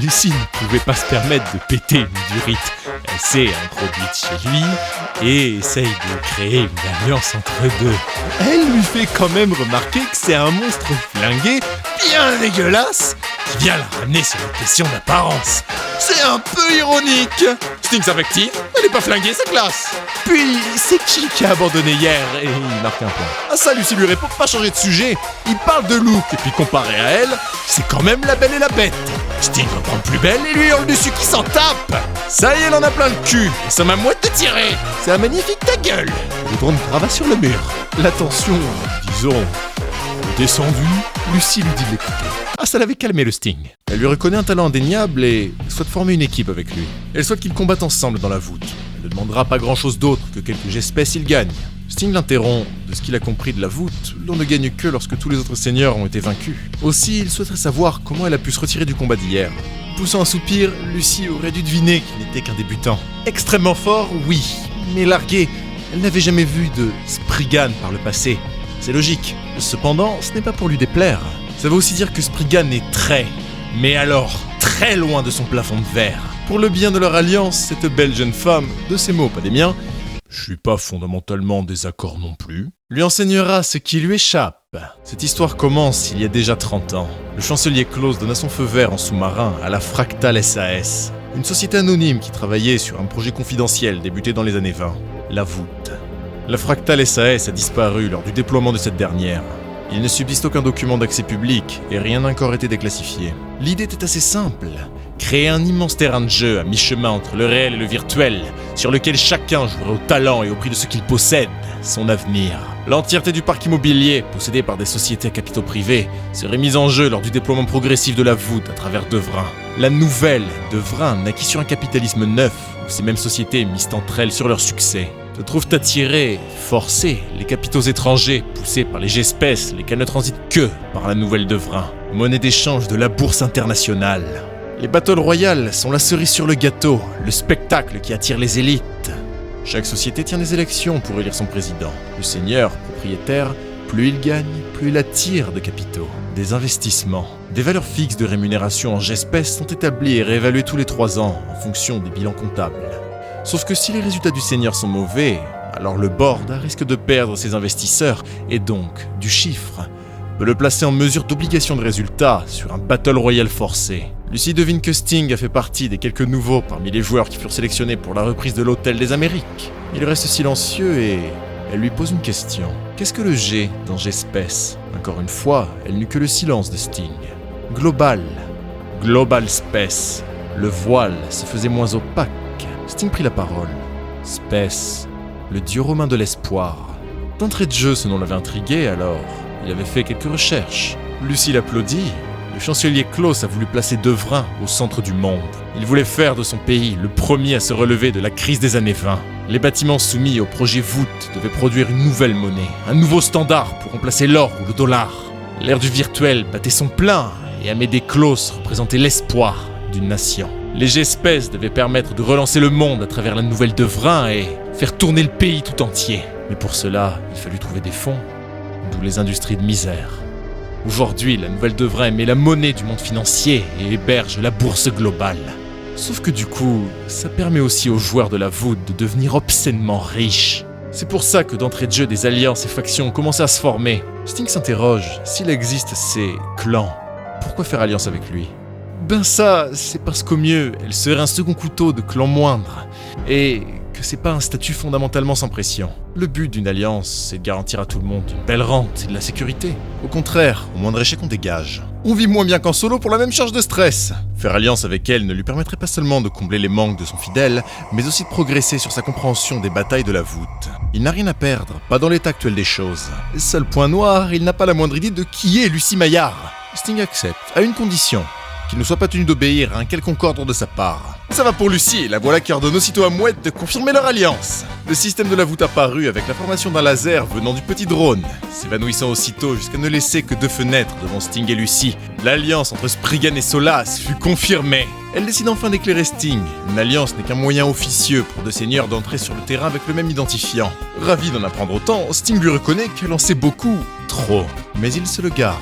Lucie ne pouvait pas se permettre de péter une durite. Elle s'est introduite chez lui et essaye de créer une alliance entre deux. Elle lui fait quand même remarquer que c'est un monstre flingué, bien dégueulasse, qui vient la ramener sur une question d'apparence. C'est un peu ironique. Sting s'invective, elle est pas flinguée, c'est classe. Puis, c'est qui a abandonné hier? Et il marque un point. Ah ça, Lucie lui répond pas changer de sujet. Il parle de look, et puis comparé à elle, c'est quand même la belle et la bête. Sting reprend le plus belle et lui hurle dessus qui s'en tape. Ça y est, elle en a plein le cul, et ça m'a mouette de tirer. C'est un magnifique ta gueule. Le drone crava sur le mur. La tension, disons, descendue, Lucie lui dit de l'écouter. Ah, ça l'avait calmé le Sting. Elle lui reconnaît un talent indéniable et souhaite former une équipe avec lui. Elle souhaite qu'ils combattent ensemble dans la voûte. Elle ne demandera pas grand chose d'autre que quelques espèces s'il gagne. Sting l'interrompt. De ce qu'il a compris de la voûte, l'on ne gagne que lorsque tous les autres seigneurs ont été vaincus. Aussi, il souhaiterait savoir comment elle a pu se retirer du combat d'hier. Poussant un soupir, Lucie aurait dû deviner qu'il n'était qu'un débutant. Extrêmement fort, oui, mais largué. Elle n'avait jamais vu de Spriggan par le passé. C'est logique. Cependant, ce n'est pas pour lui déplaire. Ça veut aussi dire que Spriggan est très, mais alors très loin de son plafond de verre. Pour le bien de leur alliance, cette belle jeune femme, de ses mots, pas des miens, je suis pas fondamentalement en désaccord non plus, lui enseignera ce qui lui échappe. Cette histoire commence il y a déjà 30 ans. Le chancelier Klaus donna son feu vert en sous-marin à la Fractal SAS, une société anonyme qui travaillait sur un projet confidentiel débuté dans les années 20, la voûte. La Fractal SAS a disparu lors du déploiement de cette dernière. Il ne subsiste aucun document d'accès public et rien n'a encore été déclassifié. L'idée était assez simple. Créer un immense terrain de jeu à mi-chemin entre le réel et le virtuel, sur lequel chacun jouerait au talent et au prix de ce qu'il possède, son avenir. L'entièreté du parc immobilier, possédé par des sociétés à capitaux privés, serait mise en jeu lors du déploiement progressif de la voûte à travers Devrin. La nouvelle Devrin naquit sur un capitalisme neuf, où ces mêmes sociétés misent entre elles sur leur succès. Se trouvent attirés, forcés, les capitaux étrangers, poussés par les espèces, lesquels ne transitent que par la nouvelle Devrin, monnaie d'échange de la bourse internationale. Les Battle Royale sont la cerise sur le gâteau, le spectacle qui attire les élites. Chaque société tient des élections pour élire son président. Le seigneur, propriétaire, plus il gagne, plus il attire de capitaux. Des investissements. Des valeurs fixes de rémunération en espèces sont établies et réévaluées tous les 3 ans en fonction des bilans comptables. Sauf que si les résultats du seigneur sont mauvais, alors le board risque de perdre ses investisseurs et donc du chiffre, peut le placer en mesure d'obligation de résultat sur un Battle Royale forcé. Lucy devine que Sting a fait partie des quelques nouveaux parmi les joueurs qui furent sélectionnés pour la reprise de l'Hôtel des Amériques. Il reste silencieux et elle lui pose une question. Qu'est-ce que le G dans G-Space ? Encore une fois, elle n'eut que le silence de Sting. Global. Global Space. Le voile se faisait moins opaque. Sting prit la parole. Space. Le dieu romain de l'espoir. D'entrée de jeu, ce nom l'avait intrigué, alors il avait fait quelques recherches. Lucy l'applaudit. Le chancelier Klaus a voulu placer Devrin au centre du monde. Il voulait faire de son pays le premier à se relever de la crise des années 20. Les bâtiments soumis au projet Voûte devaient produire une nouvelle monnaie, un nouveau standard pour remplacer l'or ou le dollar. L'ère du virtuel battait son plein et Amédée Klaus représentait l'espoir d'une nation. Les G-Espèces devaient permettre de relancer le monde à travers la nouvelle Devrin et faire tourner le pays tout entier. Mais pour cela, il fallut trouver des fonds, d'où les industries de misère. Aujourd'hui, la nouvelle Devrin émet la monnaie du monde financier et héberge la bourse globale. Sauf que du coup, ça permet aussi aux joueurs de la voûte de devenir obscènement riches. C'est pour ça que d'entrée de jeu, des alliances et factions ont commencé à se former. Sting s'interroge, s'il existe ces clans, pourquoi faire alliance avec lui ? Ben ça, c'est parce qu'au mieux, elle serait un second couteau de clan moindre, et que c'est pas un statut fondamentalement sans pression. Le but d'une alliance, c'est de garantir à tout le monde une belle rente et de la sécurité. Au contraire, au moindre échec on dégage. On vit moins bien qu'en solo pour la même charge de stress. Faire alliance avec elle ne lui permettrait pas seulement de combler les manques de son fidèle, mais aussi de progresser sur sa compréhension des batailles de la voûte. Il n'a rien à perdre, pas dans l'état actuel des choses. Seul point noir, il n'a pas la moindre idée de qui est Lucy Maillard. Sting accepte, à une condition. Qu'il ne soit pas tenu d'obéir à un quelconque ordre de sa part. Ça va pour Lucy, la voilà qui ordonne aussitôt à Mouette de confirmer leur alliance. Le système de la voûte apparut avec la formation d'un laser venant du petit drone, s'évanouissant aussitôt jusqu'à ne laisser que 2 fenêtres devant Sting et Lucy. L'alliance entre Spriggan et Solas fut confirmée. Elle décide enfin d'éclairer Sting. Une alliance n'est qu'un moyen officieux pour 2 seigneurs d'entrer sur le terrain avec le même identifiant. Ravi d'en apprendre autant, Sting lui reconnaît qu'elle en sait beaucoup. Trop. Mais il se le garde.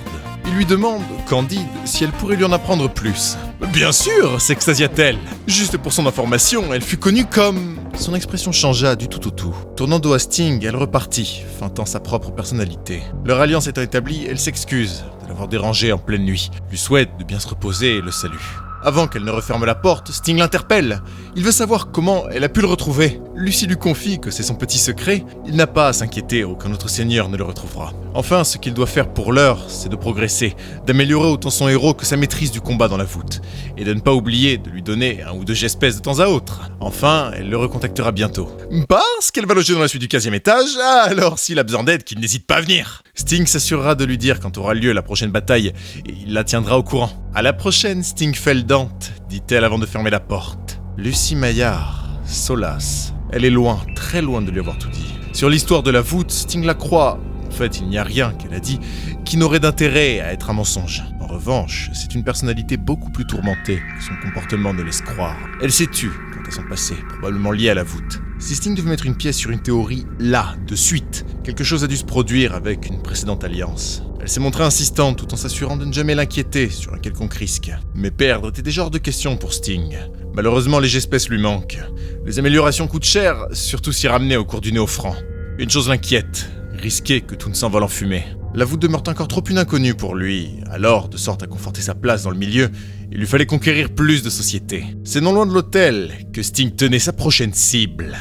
Il lui demande, candide, si elle pourrait lui en apprendre plus. « Bien sûr !» s'extasia-t-elle. Juste pour son information, elle fut connue comme... Son expression changea du tout au tout. Tournant dos à Sting, elle repartit, feintant sa propre personnalité. Leur alliance étant établie, elle s'excuse de l'avoir dérangé en pleine nuit, lui souhaite de bien se reposer et le salue. Avant qu'elle ne referme la porte, Sting l'interpelle. Il veut savoir comment elle a pu le retrouver. Lucy lui confie que c'est son petit secret. Il n'a pas à s'inquiéter, aucun autre seigneur ne le retrouvera. Enfin, ce qu'il doit faire pour l'heure, c'est de progresser, d'améliorer autant son héros que sa maîtrise du combat dans la voûte, et de ne pas oublier de lui donner 1 ou 2 espèces de temps à autre. Enfin, elle le recontactera bientôt. Parce qu'elle va loger dans la suite du 15e étage, alors s'il a besoin d'aide, qu'il n'hésite pas à venir. Sting s'assurera de lui dire quand aura lieu la prochaine bataille, et il la tiendra au courant. À la prochaine, Stingfeldante, dit-elle avant de fermer la porte. Lucy Maillard, Solas. Elle est loin, très loin de lui avoir tout dit. Sur l'histoire de la voûte, Sting la croit. En fait, il n'y a rien qu'elle a dit qui n'aurait d'intérêt à être un mensonge. En revanche, c'est une personnalité beaucoup plus tourmentée que son comportement ne laisse croire. Elle s'est tue quant à son passé, probablement lié à la voûte. Si Sting devait mettre une pièce sur une théorie, là, de suite, quelque chose a dû se produire avec une précédente alliance. Elle s'est montrée insistante tout en s'assurant de ne jamais l'inquiéter sur un quelconque risque. Mais perdre était déjà hors de question pour Sting. Malheureusement, les espèces lui manquent. Les améliorations coûtent cher, surtout s'y ramener au cours du néo-franc. Une chose l'inquiète, risquer que tout ne s'envole en fumée. La voûte demeure encore trop une inconnue pour lui, alors, de sorte à conforter sa place dans le milieu, il lui fallait conquérir plus de sociétés. C'est non loin de l'hôtel que Sting tenait sa prochaine cible.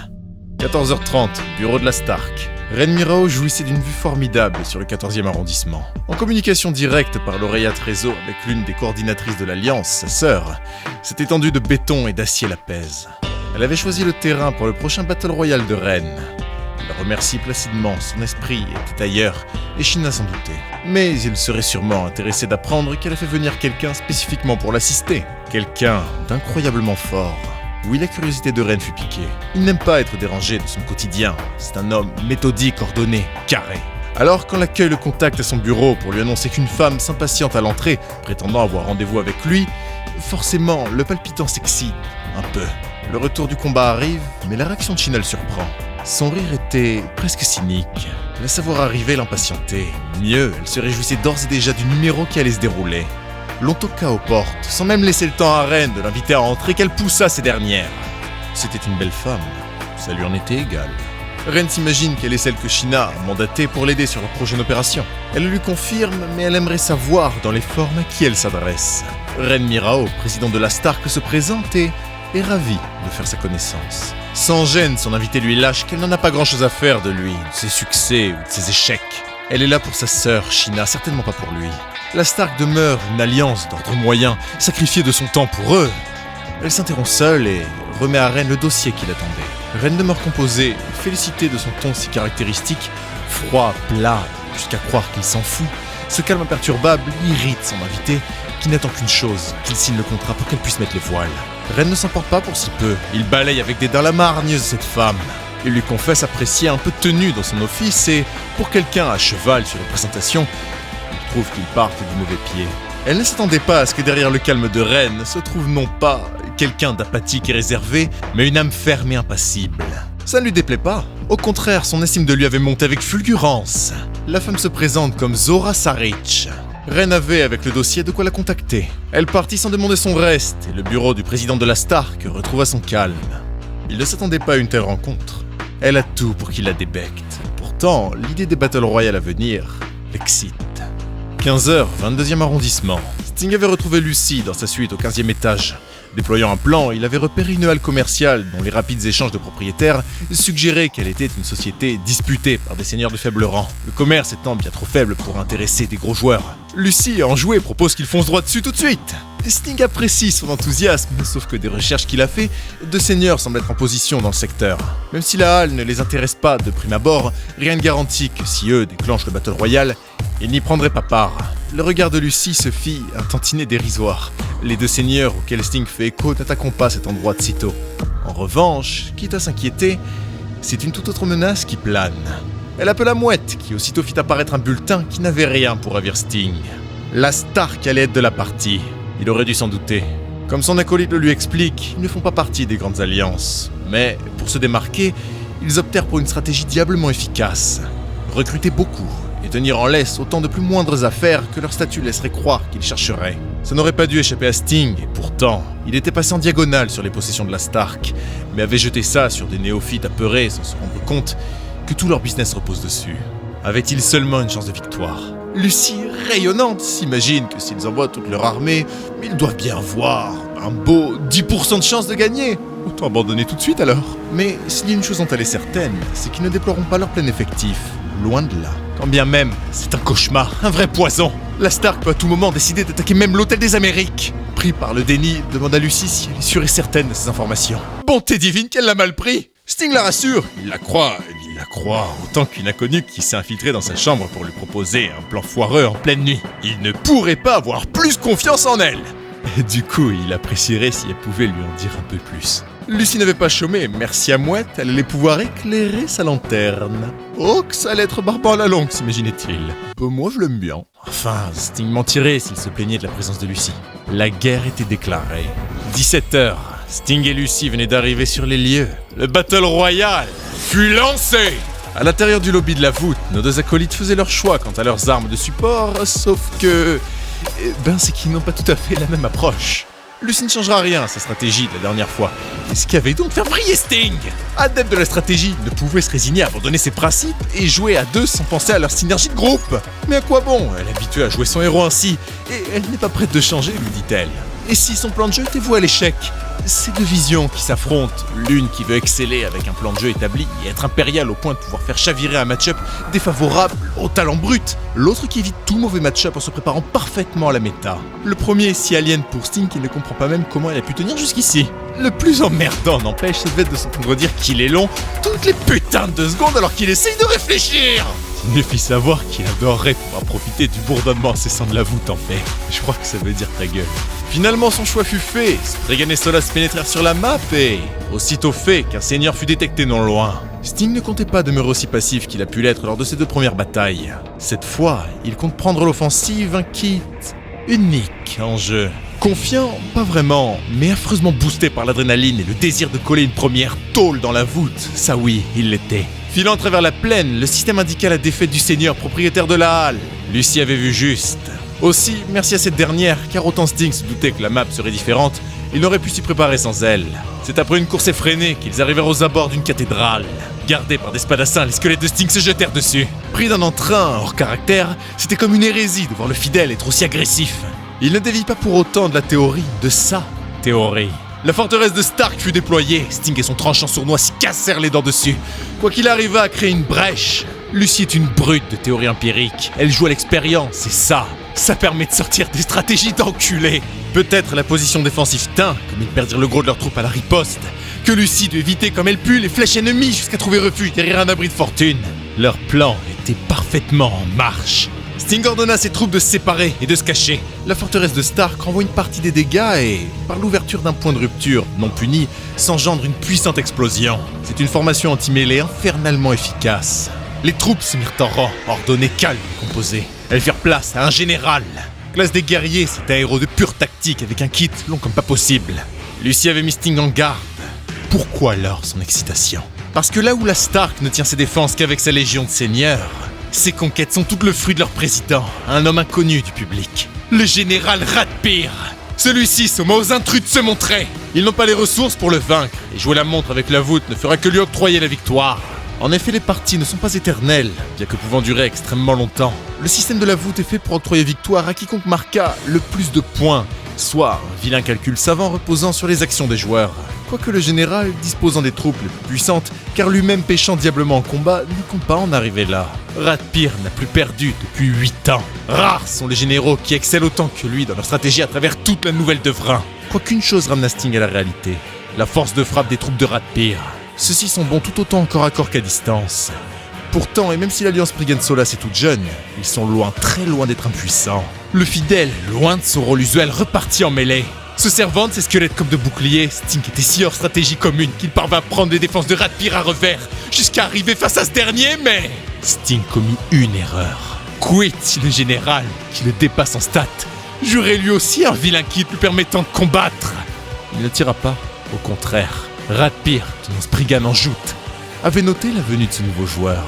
14h30, bureau de la Stark. Ren Mirao jouissait d'une vue formidable sur le 14e arrondissement. En communication directe par l'oreillette réseau avec l'une des coordinatrices de l'Alliance, sa sœur, cette étendue de béton et d'acier la pèse. Elle avait choisi le terrain pour le prochain Battle Royale de Rennes. Elle remercie placidement, son esprit était ailleurs, et China s'en doutait. Mais il serait sûrement intéressé d'apprendre qu'elle a fait venir quelqu'un spécifiquement pour l'assister. Quelqu'un d'incroyablement fort. Oui, la curiosité de Ren fut piquée. Il n'aime pas être dérangé de son quotidien. C'est un homme méthodique, ordonné, carré. Alors, quand l'accueil le contacte à son bureau pour lui annoncer qu'une femme s'impatiente à l'entrée, prétendant avoir rendez-vous avec lui, forcément, le palpitant s'excite un peu. Le retour du combat arrive, mais la réaction de China le surprend. Son rire était presque cynique. La savoir arriver l'impatientait. Mieux, elle se réjouissait d'ores et déjà du numéro qui allait se dérouler. L'on toqua aux portes, sans même laisser le temps à Ren de l'inviter à entrer qu'elle poussa ces dernières. C'était une belle femme, ça lui en était égal. Ren s'imagine qu'elle est celle que China a mandatée pour l'aider sur leur prochaine opération. Elle le lui confirme, mais elle aimerait savoir dans les formes à qui elle s'adresse. Ren Mirao, président de la Stark, se présente et est ravi de faire sa connaissance. Sans gêne, son invité lui lâche qu'elle n'en a pas grand-chose à faire de lui, de ses succès ou de ses échecs. Elle est là pour sa sœur, China, certainement pas pour lui. La Stark demeure une alliance d'ordre moyen, sacrifiée de son temps pour eux. Elle s'interrompt seule et remet à Ren le dossier qu'il attendait. Ren demeure composé, félicité de son ton si caractéristique, froid, plat, jusqu'à croire qu'il s'en fout. Ce calme imperturbable irrite son invité, qui n'attend qu'une chose, qu'il signe le contrat pour qu'elle puisse mettre les voiles. Ren ne s'emporte pas pour si peu, il balaye avec dédain la margneuse de cette femme. Il lui confesse apprécier un peu de tenue dans son office et, pour quelqu'un à cheval sur les présentations, il trouve qu'il parte du mauvais pied. Elle ne s'attendait pas à ce que derrière le calme de Ren se trouve non pas quelqu'un d'apathique et réservé, mais une âme ferme et impassible. Ça ne lui déplaît pas. Au contraire, son estime de lui avait monté avec fulgurance. La femme se présente comme Zora Sarich. Ren avait, avec le dossier, de quoi la contacter. Elle partit sans demander son reste, et le bureau du président de la Stark retrouva son calme. Il ne s'attendait pas à une telle rencontre. Elle a tout pour qu'il la débecte. Pourtant, l'idée des Battle Royale à venir l'excite. 15h, 22e arrondissement. Sting avait retrouvé Lucy dans sa suite au 15e étage. Déployant un plan, il avait repéré une halle commerciale dont les rapides échanges de propriétaires suggéraient qu'elle était une société disputée par des seigneurs de faible rang, le commerce étant bien trop faible pour intéresser des gros joueurs. Lucy, enjouée, propose qu'il fonce droit dessus tout de suite. Sting apprécie son enthousiasme, sauf que des recherches qu'il a fait, deux seigneurs semblent être en position dans le secteur. Même si la halle ne les intéresse pas de prime abord, rien ne garantit que si eux déclenchent le Battle Royale, ils n'y prendraient pas part. Le regard de Lucy se fit un tantinet dérisoire. Les deux seigneurs auxquels Sting fait écho n'attaqueront pas cet endroit de sitôt. En revanche, quitte à s'inquiéter, c'est une toute autre menace qui plane. Elle appela Mouette, qui aussitôt fit apparaître un bulletin qui n'avait rien pour ravir Sting. La Stark allait être de la partie. Il aurait dû s'en douter. Comme son acolyte le lui explique, ils ne font pas partie des grandes alliances. Mais, pour se démarquer, ils optèrent pour une stratégie diablement efficace. Recruter beaucoup et tenir en laisse autant de plus moindres affaires que leur statut laisserait croire qu'ils chercheraient. Ça n'aurait pas dû échapper à Sting, et pourtant, il était passé en diagonale sur les possessions de la Stark, mais avait jeté ça sur des néophytes apeurés sans se rendre compte que tout leur business repose dessus. Avait-il seulement une chance de victoire ? Lucy, rayonnante, s'imagine que s'ils envoient toute leur armée, ils doivent bien avoir un beau 10% de chance de gagner. Autant abandonner tout de suite alors. Mais s'il y a une chose dont elle est certaine, c'est qu'ils ne déploieront pas leur plein effectif. Loin de là. Quand bien même, c'est un cauchemar, un vrai poison. La Stark peut à tout moment décider d'attaquer même l'Hôtel des Amériques. Pris par le déni, demande à Lucy si elle est sûre et certaine de ces informations. Bonté divine qu'elle l'a mal pris. Sting la rassure. Il la croit autant qu'une inconnue qui s'est infiltrée dans sa chambre pour lui proposer un plan foireux en pleine nuit. Il ne pourrait pas avoir plus confiance en elle. Et du coup, il apprécierait si elle pouvait lui en dire un peu plus. Lucy n'avait pas chômé, merci à Mouette, elle allait pouvoir éclairer sa lanterne. Oh, que ça allait être barbant à la longue, s'imaginait-il. Moi, je l'aime bien. Enfin, Sting mentirait s'il se plaignait de la présence de Lucy. La guerre était déclarée. 17h, Sting et Lucy venaient d'arriver sur les lieux. Le Battle Royale fut lancé. À l'intérieur du lobby de la voûte, nos deux acolytes faisaient leur choix quant à leurs armes de support, sauf que... c'est qu'ils n'ont pas tout à fait la même approche. Lucy ne changera rien à sa stratégie de la dernière fois. Qu'est-ce qu'il y avait donc de faire briller Sting ? Adepte de la stratégie, ne pouvait se résigner à abandonner ses principes et jouer à deux sans penser à leur synergie de groupe. Mais à quoi bon ? Elle est habituée à jouer son héros ainsi, et elle n'est pas prête de changer, lui dit-elle. Et si son plan de jeu était voué à l'échec? C'est deux visions qui s'affrontent, l'une qui veut exceller avec un plan de jeu établi et être impérial au point de pouvoir faire chavirer un match-up défavorable au talent brut, l'autre qui évite tout mauvais match-up en se préparant parfaitement à la méta. Le premier est si alien pour Sting qu'il ne comprend pas même comment il a pu tenir jusqu'ici. Le plus emmerdant n'empêche, c'est de s'entendre dire qu'il est long toutes les putains de 2 secondes alors qu'il essaye de réfléchir. Il me fit savoir qu'il adorerait pouvoir profiter du bourdonnement incessant de la voûte en fait. Je crois que ça veut dire ta gueule. Finalement, son choix fut fait. Spriggan et Solas pénétrèrent sur la map et, aussitôt fait qu'un seigneur fut détecté non loin, Sting ne comptait pas demeurer aussi passif qu'il a pu l'être lors de ses 2 premières batailles. Cette fois, il compte prendre l'offensive, un kit unique en jeu. Confiant, pas vraiment, mais affreusement boosté par l'adrénaline et le désir de coller une première tôle dans la voûte, ça oui, il l'était. Filant à travers la plaine, le système indiqua la défaite du seigneur propriétaire de la halle. Lucie avait vu juste. Aussi, merci à cette dernière, car autant Sting se doutait que la map serait différente, il n'aurait pu s'y préparer sans elle. C'est après une course effrénée qu'ils arrivèrent aux abords d'une cathédrale. Gardés par des spadassins, les squelettes de Sting se jetèrent dessus. Pris d'un entrain hors caractère, c'était comme une hérésie de voir le fidèle être aussi agressif. Il ne dévie pas pour autant de la théorie, de sa théorie. La forteresse de Stark fut déployée, Sting et son tranchant sournois s'y cassèrent les dents dessus. Quoi qu'il arriva à créer une brèche, Lucie est une brute de théorie empirique. Elle joue à l'expérience, et ça permet de sortir des stratégies d'enculé. Peut-être la position défensive tint, comme ils perdirent le gros de leurs troupes à la riposte, que Lucie dut éviter comme elle put les flèches ennemies jusqu'à trouver refuge derrière un abri de fortune. Leur plan était parfaitement en marche. Sting ordonna à ses troupes de se séparer et de se cacher. La forteresse de Stark renvoie une partie des dégâts et, par l'ouverture d'un point de rupture non puni, s'engendre une puissante explosion. C'est une formation anti-mêlée infernalement efficace. Les troupes se mirent en rang, ordonnées, calmes et composées. Elles firent place à un général. Classe des guerriers, c'est un héros de pure tactique avec un kit long comme pas possible. Lucie avait mis Sting en garde. Pourquoi alors son excitation? Parce que là où la Stark ne tient ses défenses qu'avec sa légion de seigneurs, ces conquêtes sont toutes le fruit de leur président, un homme inconnu du public. Le général Ratpir. Celui-ci somma aux intrus de se montrer. Ils n'ont pas les ressources pour le vaincre, et jouer la montre avec la voûte ne fera que lui octroyer la victoire. En effet, les parties ne sont pas éternelles, bien que pouvant durer extrêmement longtemps. Le système de la voûte est fait pour octroyer victoire à quiconque marqua le plus de points, soit un vilain calcul savant reposant sur les actions des joueurs. Quoique le général, disposant des troupes les plus puissantes, car lui-même péchant diablement en combat, ne compte pas en arriver là. Ratpir n'a plus perdu depuis 8 ans. Rares sont les généraux qui excellent autant que lui dans leur stratégie à travers toute la nouvelle Devrin. Quoiqu'une chose ramena Sting à la réalité, la force de frappe des troupes de Ratpir. Ceux-ci sont bons tout autant en corps à corps qu'à distance. Pourtant, et même si l'alliance Spriggan-Solas est toute jeune, ils sont loin, très loin d'être impuissants. Le fidèle, loin de son rôle usuel, repartit en mêlée. Se servant de ses squelettes comme de boucliers, Sting était si hors stratégie commune qu'il parvint à prendre les défenses de Ratpir à revers, jusqu'à arriver face à ce dernier, mais... Sting commit une erreur. Quitt, le général, qui le dépasse en stats, jurait lui aussi un vilain kit lui permettant de combattre. Il ne tira pas, au contraire. Ratpir, tenant Spriggan en joute, avait noté la venue de ce nouveau joueur.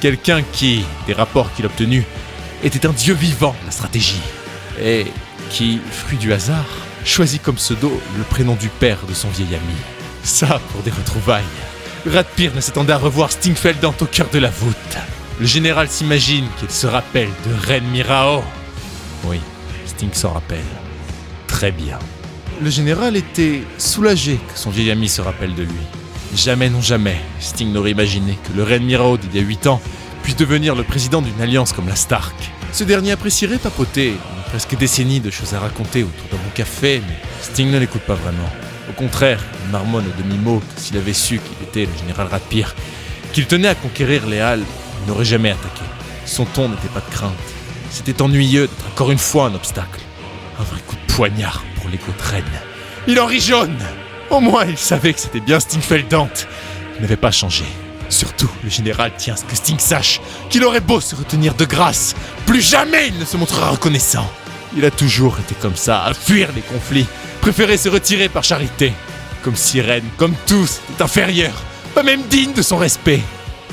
Quelqu'un qui, des rapports qu'il obtenus, était un dieu vivant de la stratégie. Et qui, fruit du hasard, choisit comme pseudo le prénom du père de son vieil ami. Ça pour des retrouvailles. Ratpir ne s'attendait à revoir Stingfeldant au cœur de la voûte. Le général s'imagine qu'il se rappelle de Reine Mirao. Oui, Sting s'en rappelle. Très bien. Le général était soulagé que son vieil ami se rappelle de lui. Jamais, non jamais, Sting n'aurait imaginé que le Reine Mirao d'il y a 8 ans puisse devenir le président d'une alliance comme la Stark. Ce dernier apprécierait papoter, une presque décennie de choses à raconter autour d'un bon café, mais Sting ne l'écoute pas vraiment. Au contraire, il marmonne à demi-mot que s'il avait su qu'il était le général Ratpir, qu'il tenait à conquérir les Halles, il n'aurait jamais attaqué. Son ton n'était pas de crainte. C'était ennuyeux d'être encore une fois un obstacle. Un vrai coup de poignard pour l'ego de reine. Il en rit jaune. Au moins, il savait que c'était bien Stingfeldant. Il n'avait pas changé. Surtout, le général tient à ce que Sting sache qu'il aurait beau se retenir de grâce, plus jamais il ne se montrera reconnaissant. Il a toujours été comme ça, à fuir les conflits, préféré se retirer par charité. Comme Sirène, comme tous, est inférieur, pas même digne de son respect.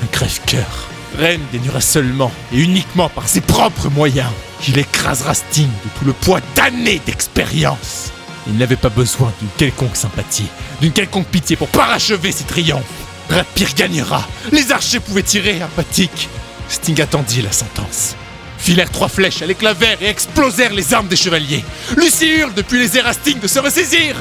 Un crève-cœur. Reine dénuera seulement et uniquement par ses propres moyens. Il écrasera Sting de tout le poids d'années d'expérience. Il n'avait pas besoin d'une quelconque sympathie, d'une quelconque pitié pour parachever ses triomphes. Ratpir gagnera. Les archers pouvaient tirer, apathiques. Sting attendit la sentence. filèrent 3 flèches à l'éclat vert et explosèrent les armes des chevaliers. Lucy hurle depuis les airs à Sting de se ressaisir.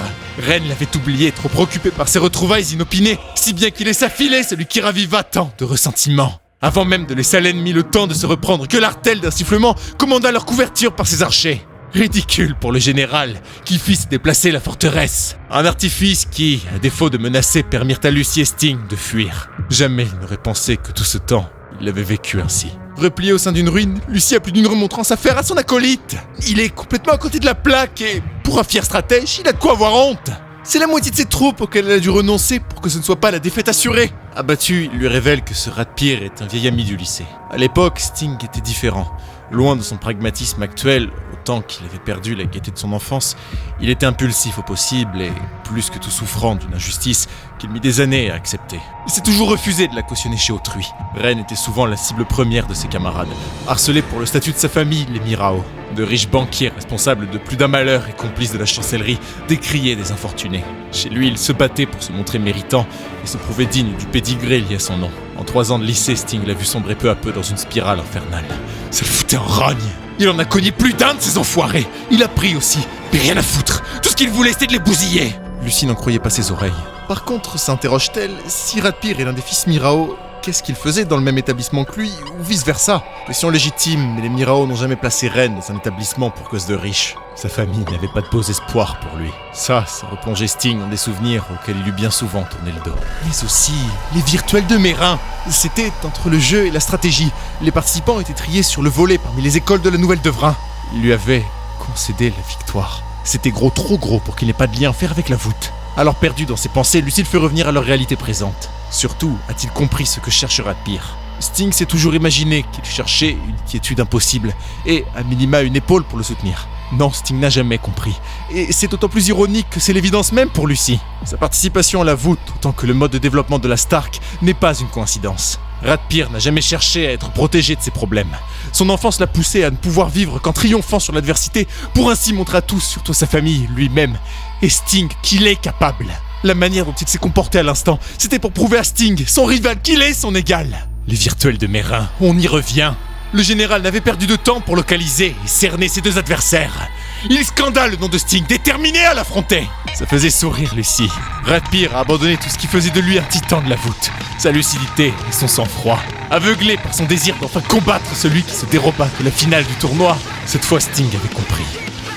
Ren l'avait oublié, trop préoccupé par ses retrouvailles inopinées, si bien qu'il laissa filer celui qui raviva tant de ressentiment. Avant même de laisser à l'ennemi le temps de se reprendre, que l'artelle d'un sifflement commanda leur couverture par ses archers. Ridicule pour le général, qui fit se déplacer la forteresse. Un artifice qui, à défaut de menacer, permirent à Lucy et Sting de fuir. Jamais il n'aurait pensé que tout ce temps, il l'avait vécu ainsi. Replié au sein d'une ruine, Lucy a plus d'une remontrance à faire à son acolyte. Il est complètement à côté de la plaque et, pour un fier stratège, il a de quoi avoir honte. C'est la moitié de ses troupes auxquelles elle a dû renoncer pour que ce ne soit pas la défaite assurée. Abattu, il lui révèle que ce Ratpir est un vieil ami du lycée. À l'époque, Sting était différent. Loin de son pragmatisme actuel, autant qu'il avait perdu la gaieté de son enfance, il était impulsif au possible et plus que tout souffrant d'une injustice qu'il mit des années à accepter. Il s'est toujours refusé de la cautionner chez autrui. Ren était souvent la cible première de ses camarades, harcelé pour le statut de sa famille, les Mirao, de riches banquiers responsables de plus d'un malheur et complices de la chancellerie, décriés des infortunés. Chez lui, il se battait pour se montrer méritant et se prouver digne du pédigré lié à son nom. En 3 ans de lycée, Sting l'a vu sombrer peu à peu dans une spirale infernale. Ça le foutait en rogne. Il en a cogné plus d'un de ces enfoirés. Il a pris aussi, mais rien à foutre. Tout ce qu'il voulait, c'était de les bousiller. Lucy n'en croyait pas ses oreilles. Par contre, s'interroge-t-elle, si Ratpir est l'un des fils Mirao, qu'est-ce qu'il faisait dans le même établissement que lui, ou vice-versa? Question légitime, mais les Mirao n'ont jamais placé Ren dans un établissement pour cause de riches. Sa famille n'avait pas de beaux espoirs pour lui. Ça replongeait Sting dans des souvenirs auxquels il eut bien souvent tourné le dos. Mais aussi, les virtuels de Mérin. C'était entre le jeu et la stratégie. Les participants étaient triés sur le volet parmi les écoles de la Nouvelle Devrin. Il lui avait concédé la victoire. C'était gros, trop gros pour qu'il n'ait pas de lien à faire avec la voûte. Alors perdu dans ses pensées, Lucy le fait revenir à leur réalité présente. Surtout, a-t-il compris ce que cherche Ratpir? Sting s'est toujours imaginé qu'il cherchait une quiétude impossible et, à minima, une épaule pour le soutenir. Non, Sting n'a jamais compris. Et c'est d'autant plus ironique que c'est l'évidence même pour Lucy. Sa participation à la voûte, autant que le mode de développement de la Stark, n'est pas une coïncidence. Ratpir n'a jamais cherché à être protégé de ses problèmes. Son enfance l'a poussé à ne pouvoir vivre qu'en triomphant sur l'adversité, pour ainsi montrer à tous, surtout à sa famille, lui-même, et Sting, qu'il est capable. La manière dont il s'est comporté à l'instant, c'était pour prouver à Sting, son rival, qu'il est son égal. Les virtuels de Mérin, on y revient. Le général n'avait perdu de temps pour localiser et cerner ses 2 adversaires. Il scanda le nom de Sting, déterminé à l'affronter. Ça faisait sourire Lucy. Ratpir a abandonné tout ce qui faisait de lui un titan de la voûte. Sa lucidité et son sang-froid. Aveuglé par son désir d'enfin combattre celui qui se déroba de la finale du tournoi, cette fois Sting avait compris.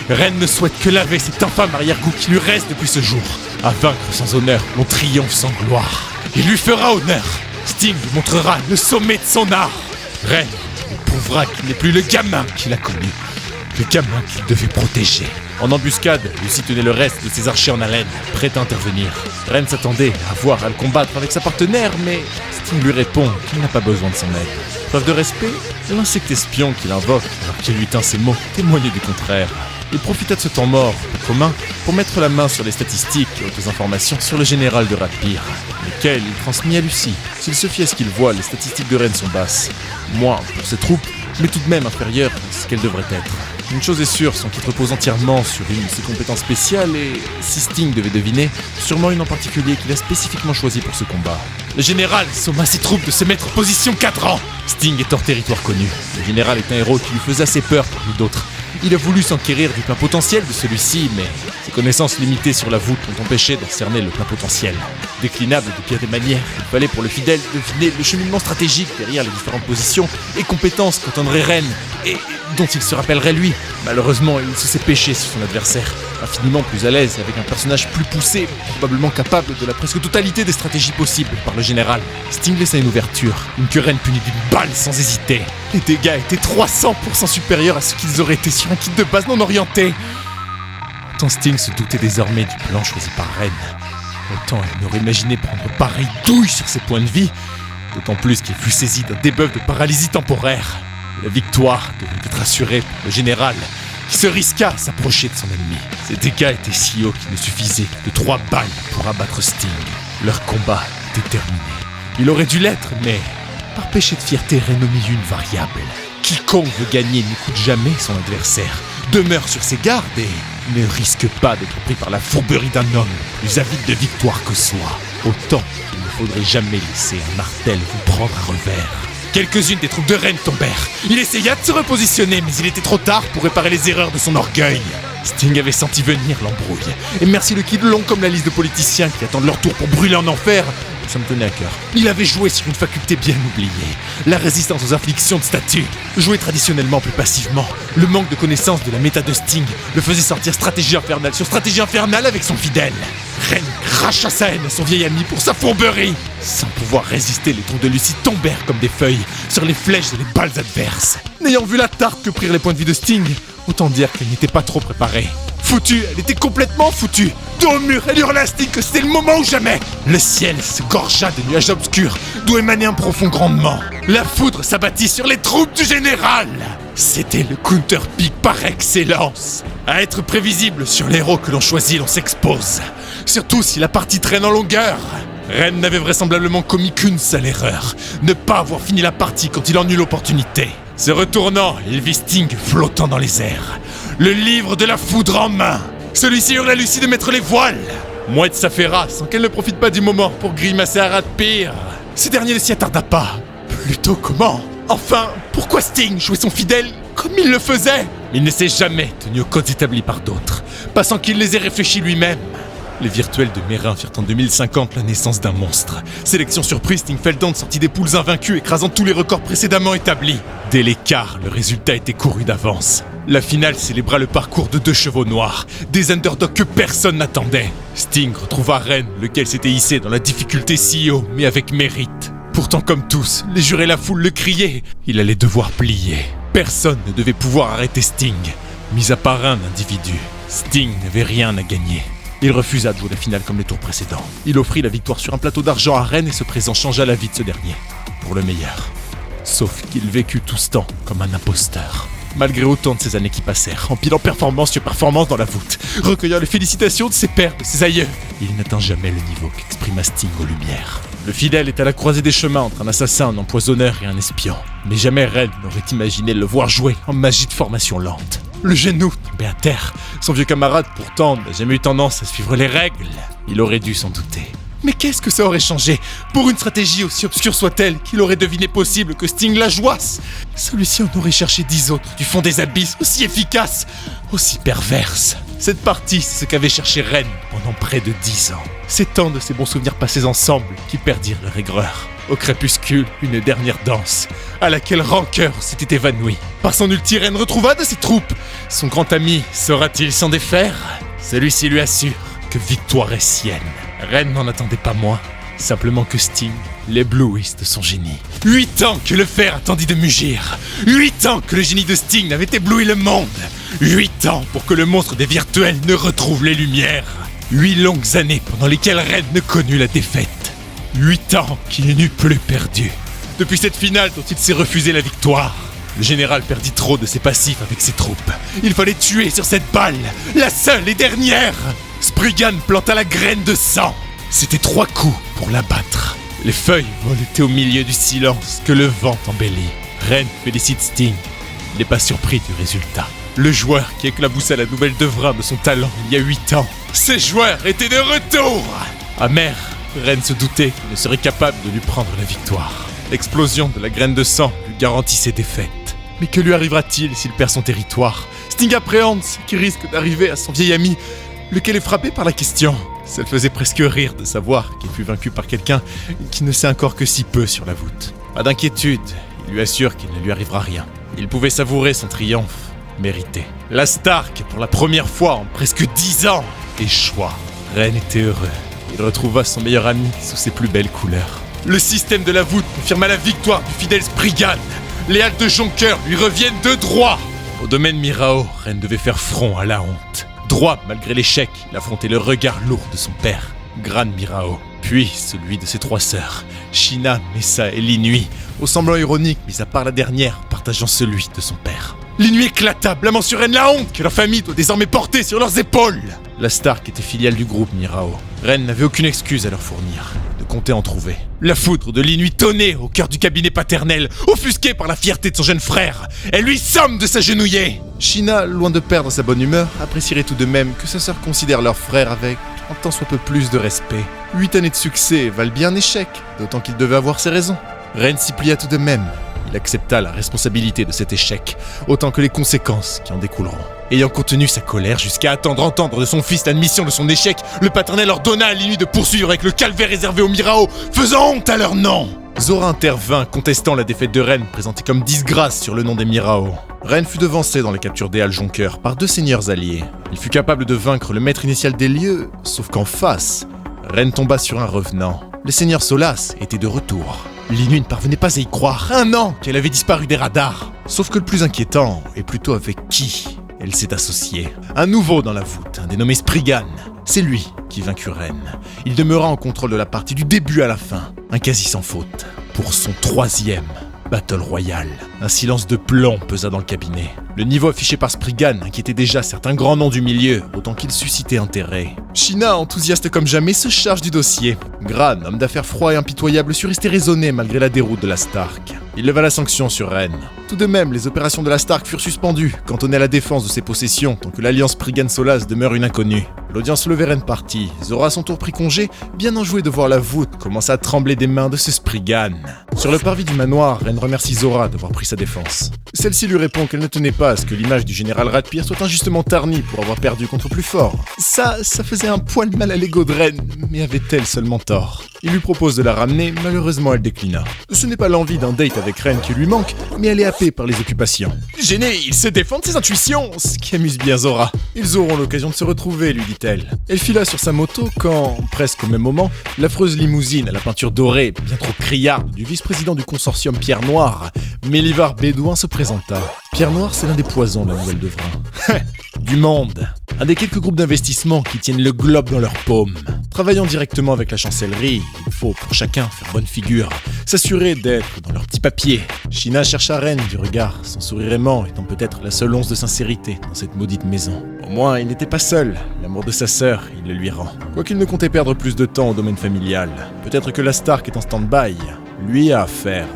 Ren ne souhaite que laver cet infâme arrière-goût qui lui reste depuis ce jour. À vaincre sans honneur, on triomphe sans gloire. Il lui fera honneur. Sting lui montrera le sommet de son art. Ren lui prouvera qu'il n'est plus le gamin qu'il a connu. Le gamin qu'il devait protéger. En embuscade, Lucy tenait le reste de ses archers en haleine, prêt à intervenir. Ren s'attendait à voir à le combattre avec sa partenaire, mais Sting lui répond qu'il n'a pas besoin de son aide. Preuve de respect, l'insecte espion qu'il invoque, alors qu'il lui tint ses mots, témoignait du contraire. Il profita de ce temps mort, commun, pour mettre la main sur les statistiques et autres informations sur le général de Ratpir, lesquelles il transmit à Lucy. S'il se fie à ce qu'il voit, les statistiques de Ren sont basses. Moins pour ses troupes, mais tout de même inférieures à ce qu'elles devraient être. Une chose est sûre, son kit repose entièrement sur une de ses compétences spéciales et, si Sting devait deviner, sûrement une en particulier qu'il a spécifiquement choisie pour ce combat. Le général somma ses troupes de se mettre en position cadran. Sting est hors territoire connu. Le général est un héros qui lui faisait assez peur parmi d'autres. Il a voulu s'enquérir du plein potentiel de celui-ci, mais ses connaissances limitées sur la voûte l'ont empêché d'en cerner le plein potentiel. Déclinable de bien des manières, il fallait pour le fidèle deviner le cheminement stratégique derrière les différentes positions et compétences qu'entendrait Ren, et dont il se rappellerait lui. Malheureusement, il se s'est pêché sur son adversaire, infiniment plus à l'aise avec un personnage plus poussé, probablement capable de la presque totalité des stratégies possibles par le général. Sting laissa une ouverture, une querelle punie d'une balle sans hésiter. Les dégâts étaient 300% supérieurs à ce qu'ils auraient été sur un kit de base non orienté. Autant Sting se doutait désormais du plan choisi par Ren. Autant il n'aurait imaginé prendre pareille douille sur ses points de vie, d'autant plus qu'il fut saisi d'un debuff de paralysie temporaire. La victoire devait être assurée pour le général, qui se risqua à s'approcher de son ennemi. Ses dégâts étaient si hauts qu'il ne suffisait que de 3 balles pour abattre Sting. Leur combat était terminé. Il aurait dû l'être, mais par péché de fierté, Ren omit une variable. Quiconque veut gagner n'écoute jamais son adversaire, demeure sur ses gardes et ne risque pas d'être pris par la fourberie d'un homme plus avide de victoire que soi. Autant qu'il ne faudrait jamais laisser un martel vous prendre à revers. Quelques-unes des troupes de Ren tombèrent. Il essaya de se repositionner, mais il était trop tard pour réparer les erreurs de son orgueil. Sting avait senti venir l'embrouille. Et merci le Kid long comme la liste de politiciens qui attendent leur tour pour brûler en enfer. Ça me tenait à cœur. Il avait joué sur une faculté bien oubliée, la résistance aux afflictions de statut. Joué traditionnellement plus passivement, le manque de connaissance de la méta de Sting le faisait sortir stratégie infernale sur stratégie infernale avec son fidèle. Ren cracha sa haine à son vieil ami pour sa fourberie. Sans pouvoir résister, les troupes de Lucie tombèrent comme des feuilles sur les flèches et les balles adverses. N'ayant vu la tarte que prirent les points de vie de Sting, autant dire qu'elle n'était pas trop préparée. Foutue, elle était complètement foutue. Dos au mur, elle hurla à Sting que c'était le moment ou jamais. Le ciel se gorgea de nuages obscurs, d'où émanait un profond grondement. La foudre s'abattit sur les troupes du général. C'était le counter-pick par excellence. À être prévisible sur l'héros que l'on choisit, l'on s'expose. Surtout si la partie traîne en longueur. Ren n'avait vraisemblablement commis qu'une seule erreur, ne pas avoir fini la partie quand il en eut l'opportunité. Se retournant, il vit Sting flottant dans les airs, le livre de la foudre en main. Celui-ci hurle à Lucie de mettre les voiles. Mouette s'affaira sans qu'elle ne profite pas du moment pour grimacer à rat de pire. Ce dernier ne s'y attarda pas. Plutôt comment ? Enfin, pourquoi Sting jouait son fidèle comme il le faisait ? Il ne s'est jamais tenu aux codes établis par d'autres, pas sans qu'il les ait réfléchis lui-même. Les virtuels de Merin firent en 2050 la naissance d'un monstre. Sélection surprise, Sting Feldon sortit des poules invaincus, écrasant tous les records précédemment établis. Dès l'écart, le résultat était couru d'avance. La finale célébra le parcours de 2 chevaux noirs, des underdogs que personne n'attendait. Sting retrouva Ren, lequel s'était hissé dans la difficulté si haut, mais avec mérite. Pourtant, comme tous, les jurés et la foule le criaient. Il allait devoir plier. Personne ne devait pouvoir arrêter Sting, mis à part un individu. Sting n'avait rien à gagner. Il refusa de jouer la finale comme les tours précédents. Il offrit la victoire sur un plateau d'argent à Ren et ce présent changea la vie de ce dernier. Pour le meilleur. Sauf qu'il vécut tout ce temps comme un imposteur. Malgré autant de ces années qui passèrent, empilant performance sur performance dans la voûte, recueillant les félicitations de ses pères, de ses aïeux, il n'atteint jamais le niveau qu'exprima Sting aux Lumières. Le fidèle est à la croisée des chemins entre un assassin, un empoisonneur et un espion. Mais jamais Ren n'aurait imaginé le voir jouer en magie de formation lente. Le genou tombé à terre. Son vieux camarade, pourtant, n'a jamais eu tendance à suivre les règles. Il aurait dû s'en douter. Mais qu'est-ce que ça aurait changé ? Pour une stratégie aussi obscure soit-elle, qu'il aurait deviné possible que Sting la jouasse. Celui-ci en aurait cherché 10 autres, du fond des abysses, aussi efficaces, aussi perverses. Cette partie, c'est ce qu'avait cherché Ren pendant près de 10 ans. C'est tant de ces bons souvenirs passés ensemble qui perdirent leur aigreur. Au crépuscule, une dernière danse, à laquelle Rancœur s'était évanoui. Par son ulti, Ren retrouva de ses troupes. Son grand ami saura-t-il s'en défaire ? Celui-ci lui assure que victoire est sienne. Ren n'en attendait pas moins, simplement que Sting l'éblouisse de son génie. 8 ans que le fer attendit de mugir. 8 ans que le génie de Sting avait ébloui le monde. 8 ans pour que le monstre des virtuels ne retrouve les lumières. 8 longues années pendant lesquelles Ren ne connut la défaite. 8 ans qu'il n'eut plus perdu. Depuis cette finale dont il s'est refusé la victoire, le général perdit trop de ses passifs avec ses troupes. Il fallait tuer sur cette balle, la seule et dernière. Spriggan planta la graine de sang. C'était 3 coups pour l'abattre. Les feuilles voletaient au milieu du silence que le vent embellit. Ren félicite Sting. Il n'est pas surpris du résultat. Le joueur qui éclaboussa la nouvelle devrin de son talent il y a 8 ans. Ces joueurs étaient de retour. Amer, Ren se doutait qu'il ne serait capable de lui prendre la victoire. L'explosion de la graine de sang lui garantissait défaite. Mais que lui arrivera-t-il s'il perd son territoire ? Sting appréhende ce qui risque d'arriver à son vieil ami, lequel est frappé par la question. Ça le faisait presque rire de savoir qu'il fut vaincu par quelqu'un qui ne sait encore que si peu sur la voûte. Pas d'inquiétude, il lui assure qu'il ne lui arrivera rien. Il pouvait savourer son triomphe, mérité. La Stark, pour la première fois en presque 10 ans, échoua. Ren était heureux. Il retrouva son meilleur ami sous ses plus belles couleurs. Le système de la voûte confirma la victoire du fidèle Spriggan. Les haltes de Jonker lui reviennent de droit. Au domaine Mirao, Ren devait faire front à la honte. Droit, malgré l'échec, il affrontait le regard lourd de son père, Gran Mirao, puis celui de ses 3 sœurs, Shina, Messa et Linui, au semblant ironique, mis à part la dernière, partageant celui de son père. Linui éclata, blâmant sur Ren la honte que leur famille doit désormais porter sur leurs épaules. La Stark était filiale du groupe Mirao. Ren n'avait aucune excuse à leur fournir, ne comptait en trouver. La foudre de Linui tonnait au cœur du cabinet paternel, offusquée par la fierté de son jeune frère. Elle lui somme de s'agenouiller. Shina, loin de perdre sa bonne humeur, apprécierait tout de même que sa sœur considère leur frère avec un tant soit peu plus de respect. 8 années de succès valent bien un échec, d'autant qu'il devait avoir ses raisons. Ren s'y plia tout de même. Il accepta la responsabilité de cet échec, autant que les conséquences qui en découleront. Ayant contenu sa colère jusqu'à entendre de son fils l'admission de son échec, le paternel ordonna à Linui de poursuivre avec le calvaire réservé aux Mirao, faisant honte à leur nom. Zora intervint, contestant la défaite de Ren, présentée comme disgrâce sur le nom des Mirao. Ren fut devancé dans la capture des Halles Jonqueur par 2 seigneurs alliés. Il fut capable de vaincre le maître initial des lieux, sauf qu'en face, Ren tomba sur un revenant. Le seigneur Solas était de retour. Linui ne parvenait pas à y croire. 1 an qu'elle avait disparu des radars. Sauf que le plus inquiétant est plutôt avec qui elle s'est associée. Un nouveau dans la voûte, un dénommé Spriggan. C'est lui qui vaincut Ren. Il demeura en contrôle de la partie du début à la fin, un quasi sans faute. Pour son 3e Battle Royale. Un silence de plomb pesa dans le cabinet. Le niveau affiché par Spriggan inquiétait déjà certains grands noms du milieu, autant qu'il suscitait intérêt. Shina, enthousiaste comme jamais, se charge du dossier. Gran, homme d'affaires froid et impitoyable, sut rester raisonné malgré la déroute de la Stark. Il leva la sanction sur Ren. Tout de même, les opérations de la Stark furent suspendues, cantonnées à la défense de ses possessions, tant que l'alliance Spriggan-Solas demeure une inconnue. L'audience levée, Ren partit. Zora à son tour prit congé, bien enjoué de voir la voûte commencer à trembler des mains de ce Spriggan. Sur le parvis du manoir, Ren remercie Zora d'avoir pris sa défense. Celle-ci lui répond qu'elle ne tenait pas à ce que l'image du général Radpir soit injustement ternie pour avoir perdu contre plus fort. Ça faisait un poil mal à l'ego de Ren, mais avait-elle seulement tort? Il lui propose de la ramener, malheureusement elle déclina. Ce n'est pas l'envie d'un date avec Ren qui lui manque, mais elle est happée par les occupations. Gêné, il se défend de ses intuitions, ce qui amuse bien Zora. Ils auront l'occasion de se retrouver, lui dit-elle. Elle fila sur sa moto quand, presque au même moment, l'affreuse limousine à la peinture dorée, bien trop criarde, du vice-président du consortium Pierre Noire, Mélivar Bédouin, se présenta. Pierre Noire, c'est l'un des poisons de la Nouvelle Devrin. Du monde. Un des quelques groupes d'investissement qui tiennent le globe dans leur paume. Travaillant directement avec la chancellerie, il faut pour chacun faire bonne figure, s'assurer d'être dans leurs petits papiers. Shina chercha Ren du regard, son sourire aimant étant peut-être la seule once de sincérité dans cette maudite maison. Au moins, il n'était pas seul. L'amour de sa sœur, il le lui rend. Quoiqu'il ne comptait perdre plus de temps au domaine familial, peut-être que la Stark est en stand-by. Lui a affaire.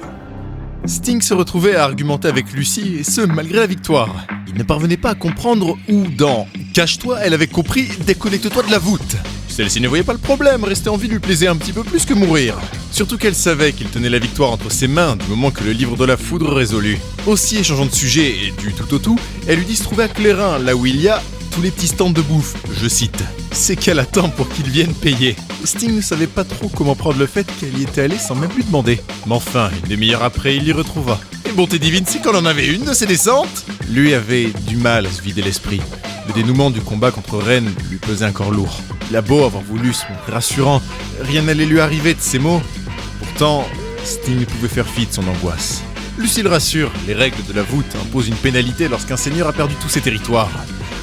Sting se retrouvait à argumenter avec Lucy, et ce, malgré la victoire. Il ne parvenait pas à comprendre où, dans « Cache-toi », elle avait compris « Déconnecte-toi de la voûte ». Celle-ci ne voyait pas le problème, rester en vie lui plaisait un petit peu plus que mourir. Surtout qu'elle savait qu'il tenait la victoire entre ses mains du moment que le livre de la foudre résolut. Aussi, échangeant de sujet et du tout au tout, elle lui dit se trouver à Clairin, là où il y a tous les petits stands de bouffe, je cite. C'est qu'elle attend pour qu'ils viennent payer. Sting ne savait pas trop comment prendre le fait qu'elle y était allée sans même lui demander. Mais enfin, une demi-heure après, il l'y retrouva. Et bonté divine, c'est qu'on en avait une de ces descentes. Lui avait du mal à se vider l'esprit. Le dénouement du combat contre Ren lui pesait encore lourd. Il a beau avoir voulu se montrer rassurant, rien n'allait lui arriver de ces mots. Pourtant, Sting pouvait faire fi de son angoisse. Lucy le rassure, les règles de la voûte imposent une pénalité lorsqu'un seigneur a perdu tous ses territoires.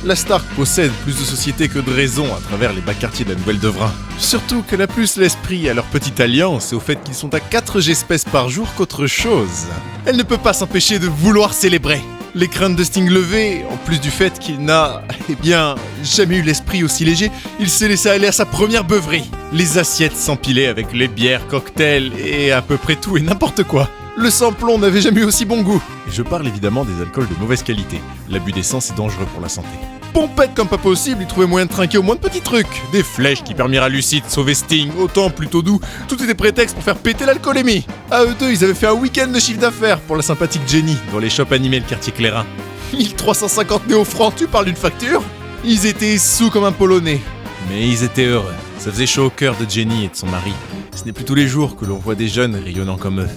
La Stark possède plus de sociétés que de raisons à travers les bas quartiers de la Nouvelle Devrin. Surtout qu'elle a plus l'esprit à leur petite alliance et au fait qu'ils sont à 4 espèces par jour qu'autre chose. Elle ne peut pas s'empêcher de vouloir célébrer. Les craintes de Sting levées, en plus du fait qu'il n'a, jamais eu l'esprit aussi léger, il s'est laissé aller à sa première beuverie. Les assiettes s'empilaient avec les bières, cocktails et à peu près tout et n'importe quoi. Le sans-plomb n'avait jamais eu aussi bon goût. Et je parle évidemment des alcools de mauvaise qualité. L'abus d'essence est dangereux pour la santé. Pompette comme pas possible, il trouvait moyen de trinquer au moins de petits trucs. Des flèches qui permirent à Lucy de sauver Sting, autant plutôt doux. Tout était prétexte pour faire péter l'alcoolémie. À eux deux, ils avaient fait un week-end de chiffre d'affaires pour la sympathique Jenny, dans les shops animés le quartier Clairin. 1350 néo-francs, tu parles d'une facture? Ils étaient sous comme un Polonais. Mais ils étaient heureux. Ça faisait chaud au cœur de Jenny et de son mari. Ce n'est plus tous les jours que l'on voit des jeunes rayonnant comme eux.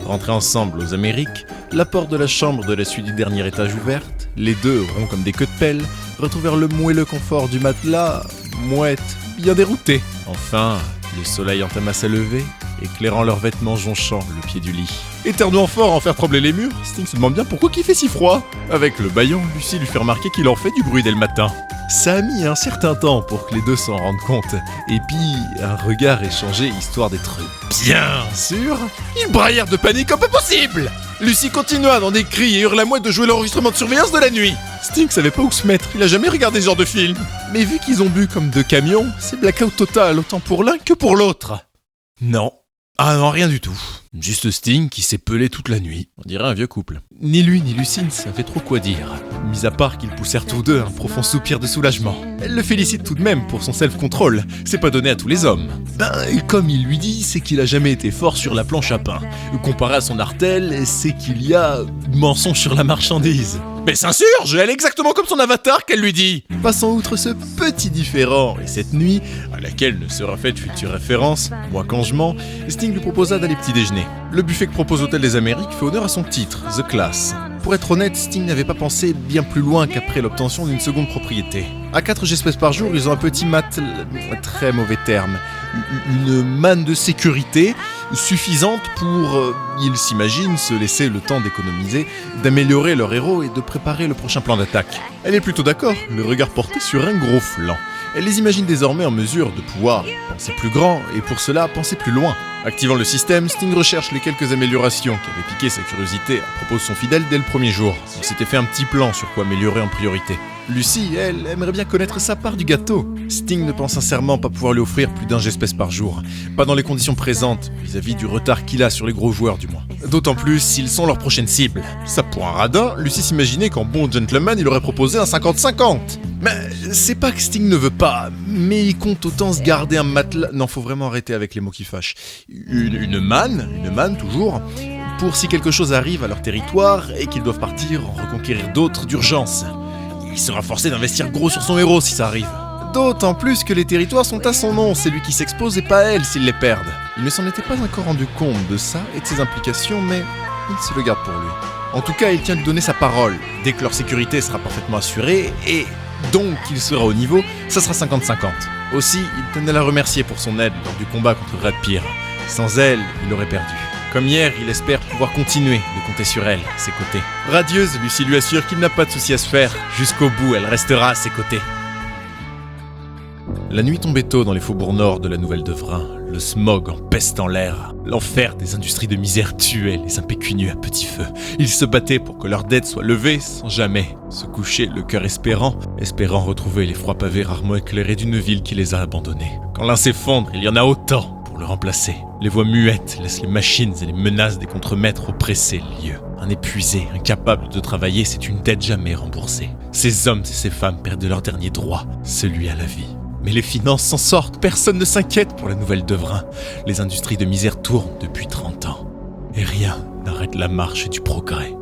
Rentrés ensemble aux Amériques, la porte de la chambre de la suite du dernier étage ouverte, les deux, ronds comme des queues de pelle, retrouvèrent le moelleux confort du matelas, mouettes, bien déroutés. Enfin, le soleil entama sa levée, éclairant leurs vêtements jonchant le pied du lit. Éternuant fort en faire trembler les murs, Sting se demande bien pourquoi il fait si froid. Avec le bâillon, Lucy lui fait remarquer qu'il en fait du bruit dès le matin. Ça a mis un certain temps pour que les deux s'en rendent compte, et puis un regard échangé histoire d'être bien sûr. Ils braillèrent de panique un peu possible. Lucy continua dans des cris et hurla à mouette de jouer l'enregistrement de surveillance de la nuit. Sting savait pas où se mettre, il a jamais regardé ce genre de film. Mais vu qu'ils ont bu comme 2 camions, c'est blackout total autant pour l'un que pour l'autre. Non. Ah non, rien du tout. Juste Sting qui s'est pelé toute la nuit. On dirait un vieux couple. Ni lui ni Lucy ne savaient trop quoi dire, mis à part qu'ils poussèrent tous deux un profond soupir de soulagement. Elle le félicite tout de même pour son self-control, c'est pas donné à tous les hommes. Et comme il lui dit, c'est qu'il a jamais été fort sur la planche à pain. Comparé à son artel, c'est qu'il y a mensonge sur la marchandise. Mais s'insurge, elle est exactement comme son avatar qu'elle lui dit. Passant outre ce petit différend et cette nuit, à laquelle ne sera faite future référence, moi quand je mens, Sting lui proposa d'aller petit déjeuner. Le buffet que propose Hôtel des Amériques fait honneur à son titre, The Class. Pour être honnête, Sting n'avait pas pensé bien plus loin qu'après l'obtention d'une seconde propriété. À 4 espèces par jour, ils ont un petit très mauvais terme, une manne de sécurité suffisante pour, ils s'imaginent, se laisser le temps d'économiser, d'améliorer leur héros et de préparer le prochain plan d'attaque. Elle est plutôt d'accord, le regard porté sur un gros flanc. Elle les imagine désormais en mesure de pouvoir penser plus grand et pour cela penser plus loin. Activant le système, Sting recherche les quelques améliorations qui avaient piqué sa curiosité à propos de son fidèle dès le premier jour. Il s'était fait un petit plan sur quoi améliorer en priorité. Lucy, elle, aimerait bien connaître sa part du gâteau. Sting ne pense sincèrement pas pouvoir lui offrir plus d'un espèce par jour. Pas dans les conditions présentes, vis-à-vis du retard qu'il a sur les gros joueurs du moins. D'autant plus s'ils sont leur prochaine cible. Ça pour un radin, Lucy s'imaginait qu'en bon gentleman, il aurait proposé un 50-50. Mais c'est pas que Sting ne veut pas, mais il compte autant se garder un matelas... Non, faut vraiment arrêter avec les mots qui fâchent. Une manne toujours, pour si quelque chose arrive à leur territoire et qu'ils doivent partir en reconquérir d'autres d'urgence. Il sera forcé d'investir gros sur son héros si ça arrive. D'autant plus que les territoires sont à son nom, c'est lui qui s'expose et pas elle s'ils les perdent. Il ne s'en était pas encore rendu compte de ça et de ses implications, mais il se le garde pour lui. En tout cas, il tient à lui donner sa parole. Dès que leur sécurité sera parfaitement assurée, et donc qu'il sera au niveau, ça sera 50-50. Aussi, il tenait à la remercier pour son aide lors du combat contre Radpyr. Sans elle, il aurait perdu. Comme hier, il espère pouvoir continuer de compter sur elle, à ses côtés. Radieuse, Lucy lui assure qu'il n'a pas de souci à se faire. Jusqu'au bout, elle restera à ses côtés. La nuit tombait tôt dans les faubourgs nord de la Nouvelle-Devrain. Le smog empestant l'air. L'enfer des industries de misère tuait les impécunieux à petit feu. Ils se battaient pour que leurs dettes soient levées sans jamais se coucher le cœur espérant retrouver les froids pavés rarement éclairés d'une ville qui les a abandonnés. Quand l'un s'effondre, il y en a autant pour le remplacer. Les voix muettes laissent les machines et les menaces des contremaîtres oppresser le lieu. Un épuisé, incapable de travailler, c'est une dette jamais remboursée. Ces hommes et ces femmes perdent leur dernier droit, celui à la vie. Mais les finances s'en sortent, personne ne s'inquiète pour la Nouvelle-Devrain. Les industries de misère tournent depuis 30 ans. Et rien n'arrête la marche du progrès.